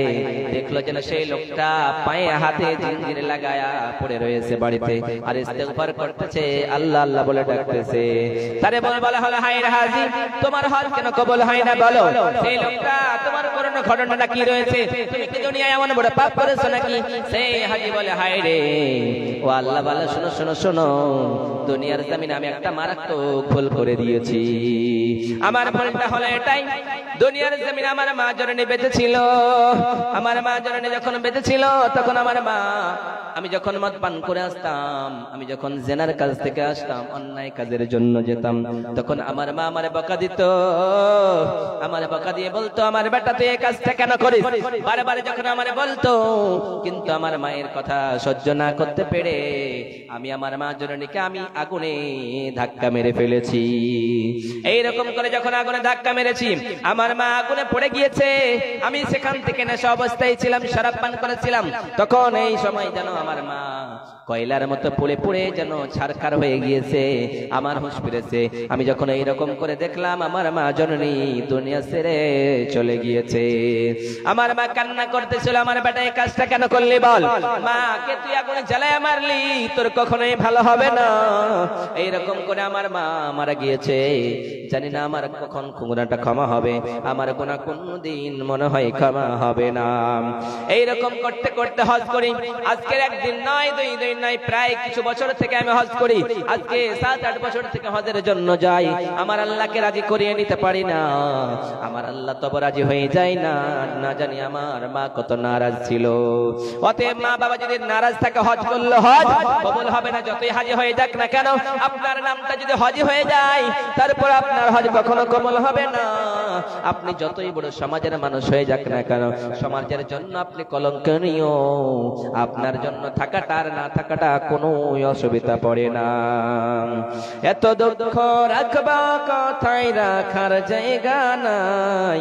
দেখলো যেন সেই লোকটা পায়ে হাতে জিঞ্জির লাগায়া পড়ে রয়েছে বাড়িতে, আর ইস্তেগফার করতেছে, আল্লাহ আল্লাহ বলে ডাকতেছে। তারে বলা হলো, হায় রে হাজি, তোমার হজ কেন কবুল হয় না বলো? সেই লোকটা তোমার করোনা ঘটনাটা কি রয়েছে, তুমি কি দুনিয়ায় এমন বড় পাপ করেছো নাকি? সেই হাজী বলে হায় রে ও আল্লাহ বলে শোনো শোনো শোনো, দুনিয়ার জমিনে আমি একটা মারাত্মক ভুল করে দিয়েছি। আমার ভুলটা হলো এটাই, দুনিয়ার জমিনে আমার মা জননী বেঁচে ছিল। আমার মা জননী যখন বেঁচে ছিল তখন আমার মা, আমি যখন মদ পান করে আসতাম, আমি যখন জেনার কাজ থেকে আসতাম, অন্যায় কাজের জন্য যেতাম, তখন আমার মা আমারে বকা দিত। আমার বকা দিয়ে বলতো আমার বেটা তুই এই কাজটা কেন করিস, বারে বারে যখন আমারে বলতো। কিন্তু আমার মায়ের কথা সহ্য না করতে পেরে আমি আমার মা জননীকে আমি আগুনে ধাক্কা মেরে ফেলেছি। এইরকম করে যখন আগুনে ধাক্কা মেরেছি, আমার মা আগুনে পড়ে গিয়েছে। আমি সেখান থেকে নেশা অবস্থায় ছিলাম, শরাব পান করেছিলাম। তখন এই সময় যেন আমার মা কয়লার মতো পুড়ে পুড়ে যেন ছারখার হয়ে গিয়েছে, আমার হুঁশ ফিরেছে। আমি যখন এইরকম করে দেখলাম আমার মা জননী দুনিয়া ছেড়ে চলে গিয়েছে, আমার মা কান্না করতেছিল, আমার বেটা এই কাজটা কেন করলি বল, মা কে তুই আগুনে জ্বালায় মারলি, তোর কখনোই ভালো হবে না। এইরকম করে আমার মা মারা গিয়েছে। জানি না আমার কখন গুনাহটা ক্ষমা হবে, আমার গুনাহ কোনদিন মনে হয় ক্ষমা হবে না। এইরকম করতে করতে হজ করি। আজকের একদিন নয়, দুই দিন নয়, প্রায় কিছু বছর থেকে আমি হজ করি। আজকে 7-8 বছর থেকে হজের জন্য যাই। আমার আল্লাহকে রাজি করিয়ে নিতে পারি না। আমার আল্লাহ তবে রাজি হয়ে যায় না, না জানি আমার মা কত নারাজ ছিল। অতএব মা বাবা যদি নারাজ থাকে, হজ করলে হজ কবুল হবে না, যতই হাজি হয়ে যাক না কেন। আপনার নামটা যদি হজি হয়ে যায়, তারপর আপনার হজ কখনো কবুল হবে না। আপনি যতই বড় সমাজের মানুষ হয়ে যাক না কেন, সমাজের জন্য আপনি কলঙ্কনীয়। আপনার জন্য থাকাটা আর না থাকাটা কোনো অসুবিধা পড়ে না। এত দুঃখ রাখবা কথায় রাখার জায়গা নাই,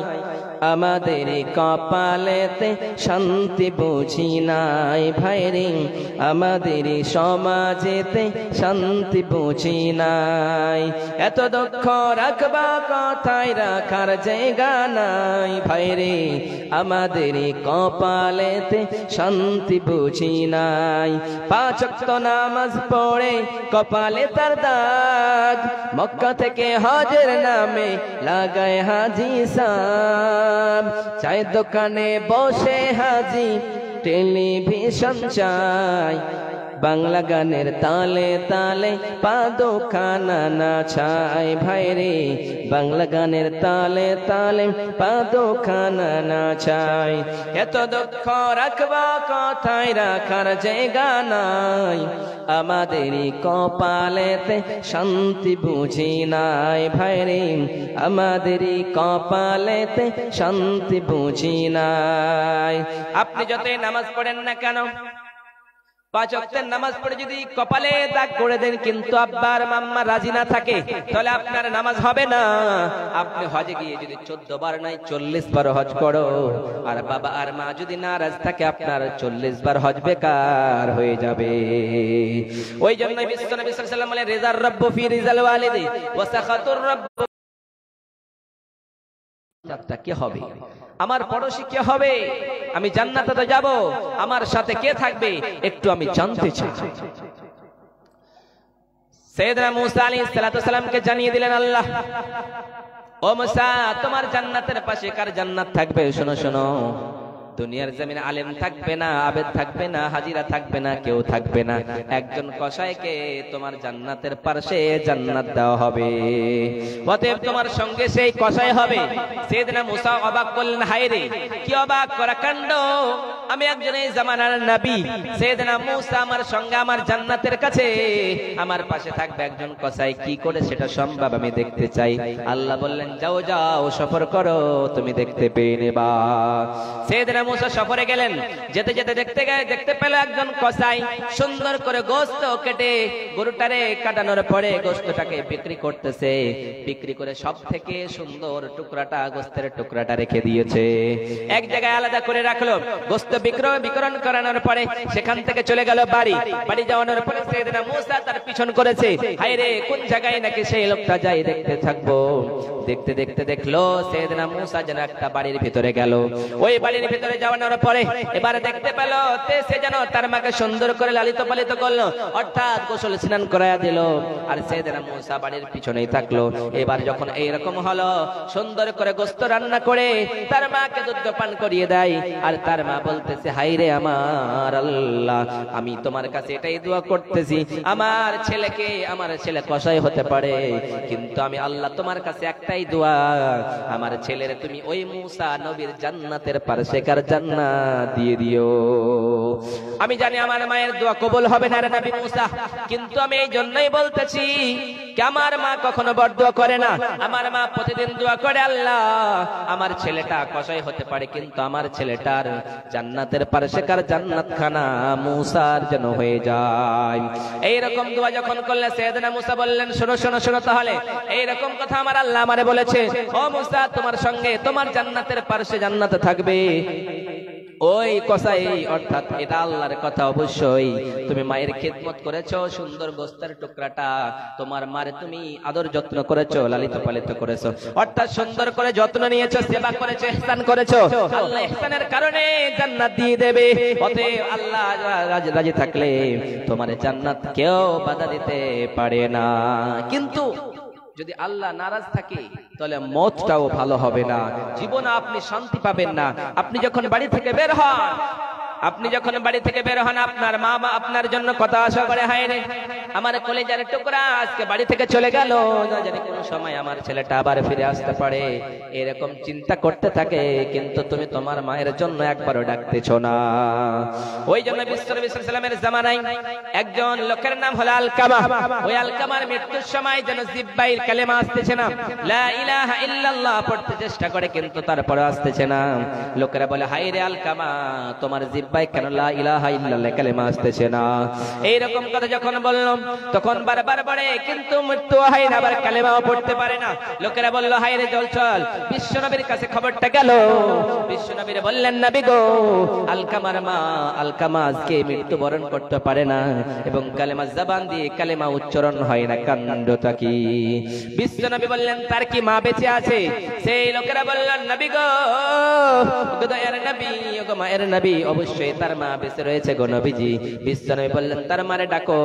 আমাদের কপালেতে শান্তি বুঝি নাই ভাইরে, আমাদের সমাজেতে শান্তি বুঝি নাই। এত দুঃখ রাখবা কথায় রাখার জায়গা নাই ভাইরে, আমাদের কপালেতে শান্তি বুঝি নাই। 5 ওয়াক্ত নামাজ পড়ে কপালে তার দাগ, মক্কা থেকে হজের নামে লাগায় হাজি সাব। চায়ের দোকানে বসে হাজি টেলিভিশন চাই, বাংলা গানের তালে তালে পা দোকানা না ছাই ভাইরে, বাংলা গানের তালে তালে পা দোকানা না ছাই। এত দুঃখ রাখবা কথায় রাখার জায়গা নাই, আমাদের কপালেতে শান্তি বুঝি নাই ভাইরে, আমাদের কপালেতে শান্তি বুঝি নাই। আপনি যতই নামাজ পড়েন না কেন, 5 ওয়াক্তের নামাজ পড়ে যদি কপালে দাগ করে দেন, কিন্তু আব্বার মাম্মা রাজি না থাকে, তাহলে আপনার নামাজ হবে না। আপনি হজে গিয়ে যদি 14 বার নাই 40 বার হজ করো, আর বাবা আর মা যদি নারাজ থাকে, আপনার 40 বার হজ বেকার হয়ে যাবে। ওই জন্য বিশ্বনবী সাল্লাল্লাহু আলাইহি ওয়াসাল্লাম বলেন, রিজার রাব্বু ফি রিজাল ওয়ালিদি ওয়া সাখাতুর রাব্বু। কে হবে আমার পড়োশী, কে হবে, আমি জান্নাতে তো যাব, আমার সাথে কে থাকবে একটু আমি জানতে চাই। সাইয়েদনা মুসা আলাইহিস সালাতু সালামকে জানিয়ে দিলেন আল্লাহ, ও মুসা তোমার জান্নাতের পাশে কার জান্নাত থাকবে, শোনো শোনো, দুনিয়ার জমিনে আলেম থাকবে না, আবেদ থাকবে না, হাজিরা থাকবে না, কেউ থাকবে না, একজন কসাইকে তোমার জান্নাতের পাশে জান্নাত দেওয়া হবে। অতএব তোমার সঙ্গে সেই কসাই হবে। সাইয়েদনা মুসা অবাক করলেন, হায় রে কি অবাক করা কাণ্ড, আমি একজন এই জামানার নবী, সাইয়েদনা মুসা আমার সঙ্গে আমার জান্নাতের কাছে আমার পাশে থাকবে একজন কসাই, কি করে সেটা সম্ভব আমি দেখতে চাই। আল্লাহ বললেন, যাও যাও সফর করো, তুমি দেখতে পেয়ে নেবা। সাইয়েদনা মুসা সফরে গেলেন, যেতে যেতে দেখতে পেল একজন কসাই সুন্দর করে গোশত কেটে গরুটারে কাটানোর পরে গোশতটাকে বিক্রি করতেছে। বিক্রি করে সব থেকে সুন্দর টুকরাটা, গোশতের টুকরাটা রেখে দিয়েছে, এক জায়গায় আলাদা করে রাখলো। গোশত বিক্রয় করানোর পরে সেখান থেকে চলে গেল বাড়ি। বাড়ি যাওয়ানোর পরে সাইয়েদনা মুসা তার পিছন করেছে, হায় রে কোন জায়গায় নাকি সেই লোকটা যাই দেখতে থাকবো। দেখতে দেখতে দেখলো সাইয়েদনা মূসা যেন একটা বাড়ির ভিতরে গেল। ওই বাড়ির ভিতরে যাওয়ার পরে এবারে দেখতে পেল সে যেন তার মাকে সুন্দর করে লালিত পালিত করলো, অর্থাৎ গোসল স্নান করায়া দিল। আর সাইয়েদনা মূসা বাড়ির পিছনেই থাকলো। এবার যখন এইরকম হলো, সুন্দর করে গোশত রান্না করে তার মাকে দুধ পান করিয়ে দেয়। আর তার মা বলতেছে, হায় রে আমার আল্লাহ, আমি তোমার কাছে এটাই দোয়া করতেছি, আমার ছেলে কসাই হতে পারে, কিন্তু আমি আল্লাহ তোমার কাছে একটাই দোয়া, আমার ছেলের তুমি ওই মূসা নবীর জান্নাতের পাশেকার জান্নাত দিয়ে দিও। আমি জানি আমার মায়ের দোয়া কবুল হবে না রে নবী মূসা, কিন্তু আমি এই জন্যই বলতেছি আমার মা কখনো বরদোয়া করে না, আমার মা প্রতিদিন দোয়া করে, আল্লাহ আমার ছেলেটা কসাই হতে পারে, কিন্তু আমার ছেলেটার জান্নাতের পাশেকার জান্নাতখানা মূসার যেন হয়ে যায়। এইরকম দোয়া যখন করলে সাইয়েদনা মূসা বললেন, শোনো শোনো শোনো, তাহলে এইরকম কথা আমার আল্লাহ আমারে বলেছে, ও মূসা তোমার সঙ্গে তোমার জান্নাতের পাশে জান্নাতে থাকবে ওই কসাই, অর্থাৎ এটা আল্লাহর কথা। অবশ্যই তুমি মায়ের খিদমত করেছো, সুন্দর গোস্তের টুকরাটা তোমার মারে তুমি আদর যত্ন করেছো, লালিত পালিত করেছো, অর্থাৎ সুন্দর করে যত্ন নিয়েছো, সেবা করেছো, ইহসান করেছো, আল্লাহ ইহসানের কারণে জান্নাত দিয়ে দেবে। অতএব আল্লাহ রাজি থাকলে তোমার জান্নাত কেউ বাধা দিতে পারে না। কিন্তু যদি আল্লাহ নারাজ থাকে তাহলে মতটাও ভালো হবে না, জীবনে আপনি শান্তি পাবেন না। আপনি যখন বাড়ি থেকে বের হন, আপনার মা আপনার জন্য কত আশা করে, হায় রে আমার কলেজার টুকরা আজকে বাড়ি থেকে চলে গেল, না জানি কোন সময় আমার ছেলেটা আবার ফিরে আসতে পারে, এরকম চিন্তা করতে থাকে, কিন্তু তুমি তোমার মায়ের জন্য একবারও ডাকতেছো না। ওই জন্য বিশ্বনবী সাল্লাল্লাহু আলাইহি ওয়াসাল্লামের জামানায় একজন লোকের নাম হলো আলকামা। ওই আলকামার মৃত্যুর সময় যেন জিহ্বায় কালেমা আসতেছে না, লা ইলাহা ইল্লাল্লাহ পড়তে চেষ্টা করে, কিন্তু তারপরে আসতেছে না। লোকেরা বলে, হায় রে আলকামা, তোমার জিহ্বায় কেন লা ইলাহা ইল্লাল্লাহ কালেমা আসতেছে না? এইরকম কথা যখন বললাম তখন বারবার বলে, কিন্তু মৃত্যু হয় না, আবার কালেমাও পড়তে পারে না। লোকেরা বলল, হায় রে চল চল, বিশ্বনবীর কাছে খবরটা গেল। বিশ্বনবীর বললেন, নবী গো, আলকামার মা আলকামা আজকে মৃত্যুবরণ করতে পারে না, এবং কালেমা জবান দিয়ে কালেমা উচ্চারণ হয় না, কাণ্ডটা কি? বিশ্বনবী বললেন, তার কি মা বেঁচে আছে? সেই লোকেরা বললেন, নবী গো, দয়ার নবী, ওগো মায়ের নবী, অবশ্যই তার মা বেঁচে রয়েছে গো নবীজি। বিশ্বনবী বললেন, তার মারে ডাকো।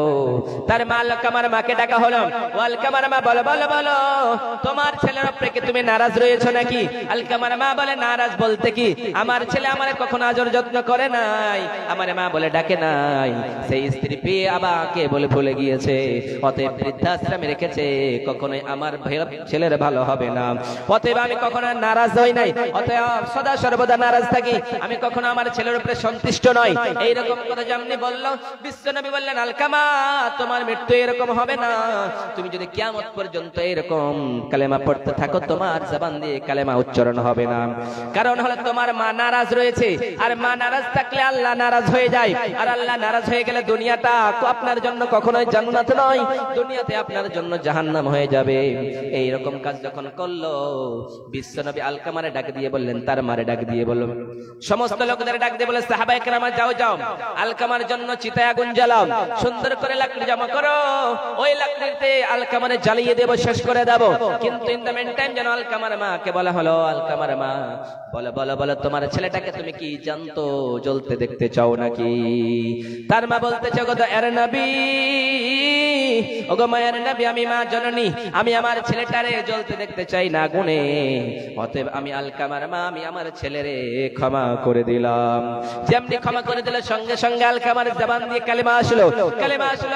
তার মা আলকামার মাকে ডাকা হলো। ও আলকামার মা, বলো বলো বলো, তোমার ছেলের উপরে কি তুমি নারাজ রয়েছো নাকি? আলকামার মা বলে, নারাজ বলতে কি, আমার ছেলে আমার কখনো আদর যত্ন করে নাই, আমার মা বলে ডাকে নাই, সেই স্ত্রী পেয়ে আমাকে বলে ভুলে গিয়েছে, অতএব বৃদ্ধাশ্রমে রেখেছে, কখনোই আমার ছেলের ভালো হবে না। অতএব আমি কখনো নারাজ হই নাই, অতএব সদা সর্বদা নারাজ থাকি, আমি কখনো আমার ছেলের উপরে সন্তুষ্ট নয়। এইরকম কথা যেমনি বললো, বিশ্বনবী বললেন, আলকামা তোমার মৃত্যু এরকম হবে না, তুমি যদি কিয়ামত পর্যন্ত এরকম কালেমা পড়তে থাকো, তোমার জবান দিয়ে কালেমা উচ্চারণ হবে না। কারণ হলো তোমার মা নারাজ রয়েছে, আর মা নারাজ থাকলে আল্লাহ নারাজ হয়ে যায়, আর আল্লাহ নারাজ হয়ে গেলে দুনিয়াটা আপনার জন্য কখনোই জান্নাত নয়, দুনিয়াতে আপনার জন্য জাহান্নাম হয়ে যাবে। এইরকম কাজ যখন করলো, বিশ্বনবী আলকামারে ডাক দিয়ে বললেন, তার মারে ডাক দিয়ে বললেন, সমস্ত লোকদের ডাক দিয়ে বলে, সাহাবায়ে কেরাম যাও যাও, আলকামার জন্য চিতায় আগুন জ্বালাও, সুন্দর করে লাকড়ি জমা করো, ওই লাকড়িতে আলকামারে জ্বালিয়ে দেব, শেষ করে দেব। কিন্তু ইন দ্য মেন টাইম যেন আলকামার মাকে বলা হলো, আলকামার মা বলো বলো বলো, তোমার ছেলেটাকে তুমি কি জানতো জ্বলতে দেখতে চাও নাকি? তার মা বলতেছে, ওগো দয়ার নবী, ওগো মায়ের নবী, আমি মা জননী, আমি আমার ছেলেটারে জ্বলতে দেখতে চাই না আগুনে, অতএব আমি আলকামার মা, আমি আমার ছেলেরে ক্ষমা করে দিলাম। যেমনি ক্ষমা করে দিল, সঙ্গে সঙ্গে আলকামার জবান দিয়ে কালেমা আসলো,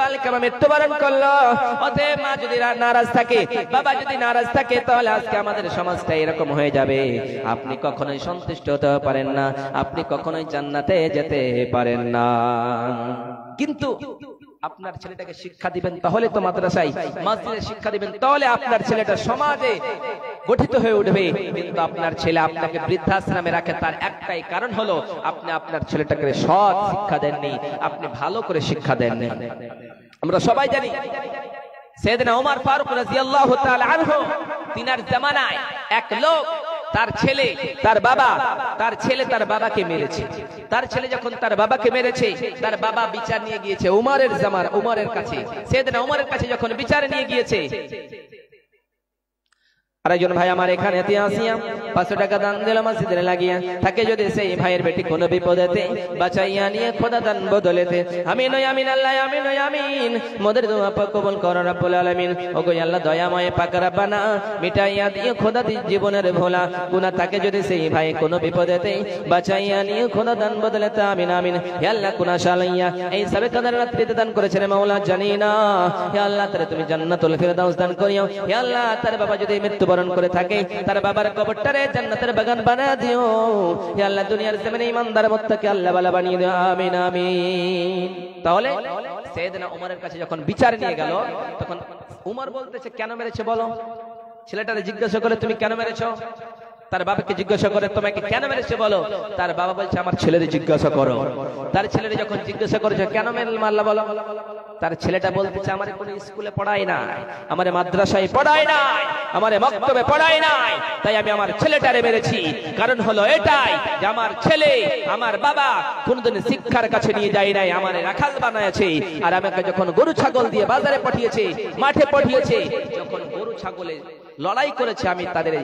আলকামা মৃত্যুবরণ করলো। অতএব মা যদি নারাজ থাকে, বাবা যদি নারাজ থাকে, তাহলে আজকে আমাদের সমাজটা এরকম হয়ে যাবে। আপনি কখনোই সন্তুষ্ট হতে পারেন না, আপনি কখনোই জান্নাতে যেতে পারেন না। কিন্তু আপনার ছেলেটাকে শিক্ষা দিবেন, তাহলে তো মাদ্রাসায় মসজিদে শিক্ষা দিবেন, তাহলে আপনার ছেলেটা সমাজে গঠিত হয়ে উঠবে। কিন্তু আপনার ছেলে আপনাকে বৃদ্ধাশ্রমে রাখে, তার একটাই কারণ হলো আপনি আপনার ছেলেটাকে সৎ শিক্ষা দেননি, আপনি ভালো করে শিক্ষা দেননি। আমরা সবাই জানি সাইয়েদনা ওমর ফারুক রাদিয়াল্লাহু তাআলা আনহু, তিনার জামানায় এক লোক তার ছেলে তার বাবাকে মেরেছে। তার ছেলে যখন তার বাবাকে মেরেছে, তার বাবা বিচার নিয়ে গিয়েছে উমরের কাছে। সাইয়েদনা উমরের কাছে যখন বিচার নিয়ে গিয়েছে, আরেকজন ভাই আমার এখানে আসিয়া 500 টাকা দান দিল মসজিদে লাগিয়া, তাকে যদি সেই ভাইয়ের বেটি কোনো বিপদেতে বাঁচাইয়া নিয়ে খোদা দান বদলেতে আমিন আমিন আল্লাহ আমিন আমিন মোদের দোয়া পাক কবুল করো রব্বুল আলামিন। ওগো আল্লাহ দয়াময় পাক রব্বানা মিটাইয়া দিয়ে খোদা দি জীবনের ভোলা গুনাহ, তাকে যদি সেই ভাই কোনো বিপদেতে বাঁচাইয়া নিয়ে খোদা দান বদলেতে আমিন আমিন। হে আল্লাহ কুনা শালাইয়া এই সবে কাদের রাত্রিতে দান করেছেন মাওলা জানি না, হে আল্লাহ তারে তুমি জান্নাতুল ফিরদাউস দান করিও। হে আল্লাহ তার বাবা যদি মৃত্যুবরণ করে থাকে তার বাবার কবরটারে জান্নাতের বাগান বানিয়ে দিও। হে আল্লাহ দুনিয়ার জমিনে ইমানদার মুত্তাকি আল্লাহ ওয়ালা বানিয়ে দিও আমিন আমিন। তাহলে সাইয়েদনা ওমরের কাছে যখন বিচার নিয়ে গেল তখন ওমর বলতেছে কেন মেরেছে বলো। ছেলেটারে জিজ্ঞাসা করে তুমি কেন মেরেছো, তার বাবাকে জিজ্ঞাসা করে তোমাকে কেন মেরেছে বলো। তার বাবা বলছে আমার ছেলেরে জিজ্ঞাসা করো। তার ছেলেরে যখন জিজ্ঞাসা করেছে কেন মারলা বলো, তার ছেলেটা বলতেছে আমারে কোন স্কুলে পড়াই নাই, আমারে মাদ্রাসায় পড়াই নাই, আমারে মক্তবে পড়াই নাই, তাই আমি আমার ছেলেটারে মেরেছি। কারণ হলো এটাই যে আমার ছেলে আমার বাবা কোনদিন শিক্ষার কাছে নিয়ে যায় নাই, আমারে রাখাল বানায়েছে। আর আমাকে যখন গরু ছাগল দিয়ে বাজারে পাঠিয়েছে, মাঠে পাঠিয়েছে, যখন গরু ছাগলে লড়াই করেছে আমি তাদের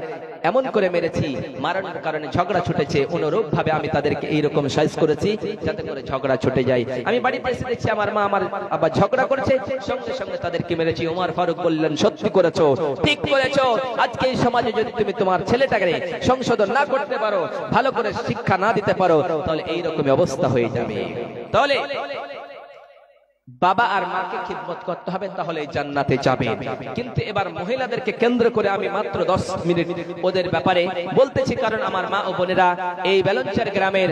এমন করে মেরেছি, মারানোর কারণে ঝগড়া ছুটেছে। অনুরূপ ভাবে আমি তাদেরকে এইরকম সাইজ করেছি যাতে করে ঝগড়া ছুটে যায়। আমি বাড়িতে এসে দেখছি আমার মা আমার আবার ঝগড়া করছে, সঙ্গে সঙ্গে তাদেরকে মেরেছি। ওমর ফারুক বললেন সত্যি করেছো, ঠিক করেছো। আজকে এই সমাজে যদি তুমি তোমার ছেলেটাকে সংশোধন না করতে পারো, ভালো করে শিক্ষা না দিতে পারো, তাহলে এইরকমই অবস্থা হয়ে যাবে। তাহলে বাবা আর মাকে খিদমত করতে হবে, তাহলে জান্নাতে যাবে। কিন্তু এবার মহিলাদেরকে কেন্দ্র করে আমি মাত্র 10 মিনিট ওদের ব্যাপারে বলতেছি, কারণ আমার মা ও বোনেরা এই বেলঞ্চার গ্রামের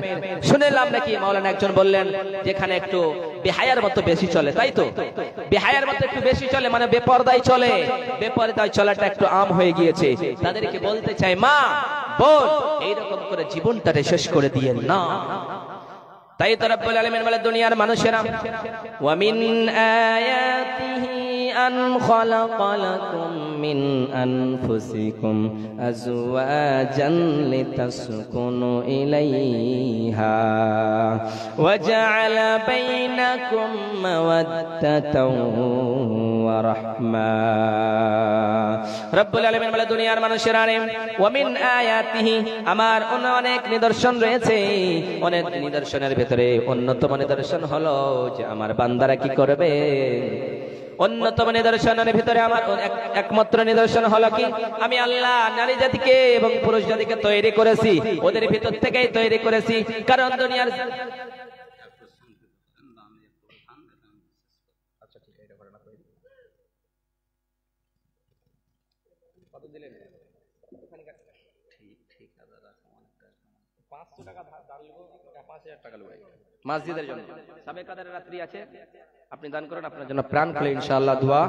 শুনেলাম নাকি মাওলানা একজন বললেন যেখানে একটু বেহায়ার মতো বেশি চলে, তাই তো বেহায়ার মতো একটু বেশি চলে, মানে বেপরদায় চলে। বেপরদায় চলাটা একটু আম হয়ে গিয়েছে। তাদেরকে বলতে চাই মা বোন এইরকম করে জীবনটারে শেষ করে দিয়েন না। তাই তো রব্বুল আলামিন বলে দুনিয়ার মানুষেরা ওয়া মিন আয়াতিহি আন খালাকা লাকুম মিন আনফুসিকুম আজওয়াজান লিতাসকুনু ইলাইহা ওয়া জাআলা বাইনাকুম মাওয়াদ্দাতাও ওয়া রাহমা। রব্বুল আলামিন বলে দুনিয়ার মানুষেরা ওয়া মিন আয়াতিহি আমার অনেক নিদর্শন রয়েছে। অনেক নিদর্শনের ভিতরে অন্যতম নিদর্শন হলো যে আমার বান্দারা কি করবে। অন্যতম নিদর্শনের ভিতরে আমার একমাত্র নিদর্শন হলো কি আমি আল্লাহ নারী জাতিকে এবং পুরুষ জাতিকে তৈরি করেছি, ওদের ভিতর থেকেই তৈরি করেছি। কারণ দুনিয়ার মসজিদের জন্য সবে কাদের রাত্রি আছে, আপনি দান করেন, আপনার জন্য প্রাণ খুলে ইনশাআল্লাহ দোয়া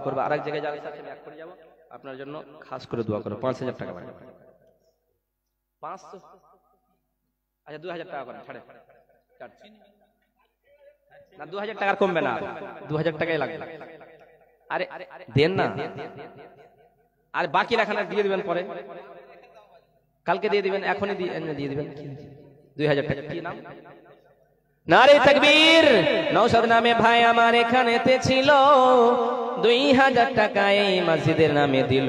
করব। আরেক জায়গায় যাওয়ার সাথে আমি এক করে যাব, আপনার জন্য খাস করে দোয়া করব। 5000 টাকা বাড়বে 500, আচ্ছা 2000 টাকা করেন, ছাড়ে না 2000 টাকা কমবে না, 2000 টাকাই লাগবে। আরে দেন না, আর বাকি রাখানা দিয়ে দিবেন, পরে কালকে দিয়ে দিবেন, এখনই দিয়ে দিবেন 2000 টাকা। কি নাম? নারে তাকবীর। নওশাদ নামে ভাই আমার এখানেতে ছিল, 2000 টাকা এই মসজিদের নামে দিল।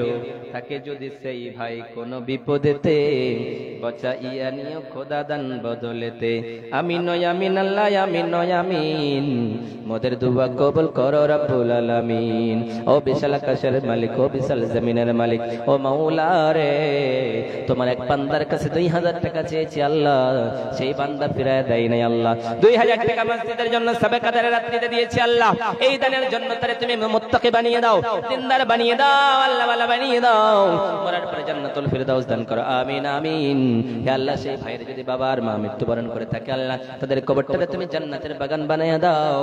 তাকে যদি সেই ভাই কোন বিপদেতে বাঁচাইয়া নিও খোদা দান বদলেতে আমিন আমিন আল্লাহ আমিন আমিন। মোদের দুয়া কবুল করো রব্বুল আলামিন। ও বিশাল আকাশের মালিক, ও বিশাল জমিনের মালিক, ও মাওলা রে, তোমার এক বান্দার কাছে 2000 টাকা চেয়েছি আল্লাহ, সেই বান্দা ফিরায় দেয় নাই আল্লাহ। 2000 টাকা মসজিদের জন্য সবে কাদের রাত্রিতে দিয়েছি আল্লাহ। এই দানের জন্য তারে তুমি মুত্তাকি বানিয়ে দাও, দিনদার বানিয়ে দাও, আল্লাহ ওয়ালা বানিয়ে দাও। মরার পরে জান্নাতুল ফিরদাউস দান করো আমিন আমিন। হে আল্লাহ সেই ভাইয়ের যদি বাবা আর মা মৃত্যুবরণ করে থাকে আল্লাহ তাদের কবরটাকে তুমি জান্নাতের বাগান বানিয়ে দাও।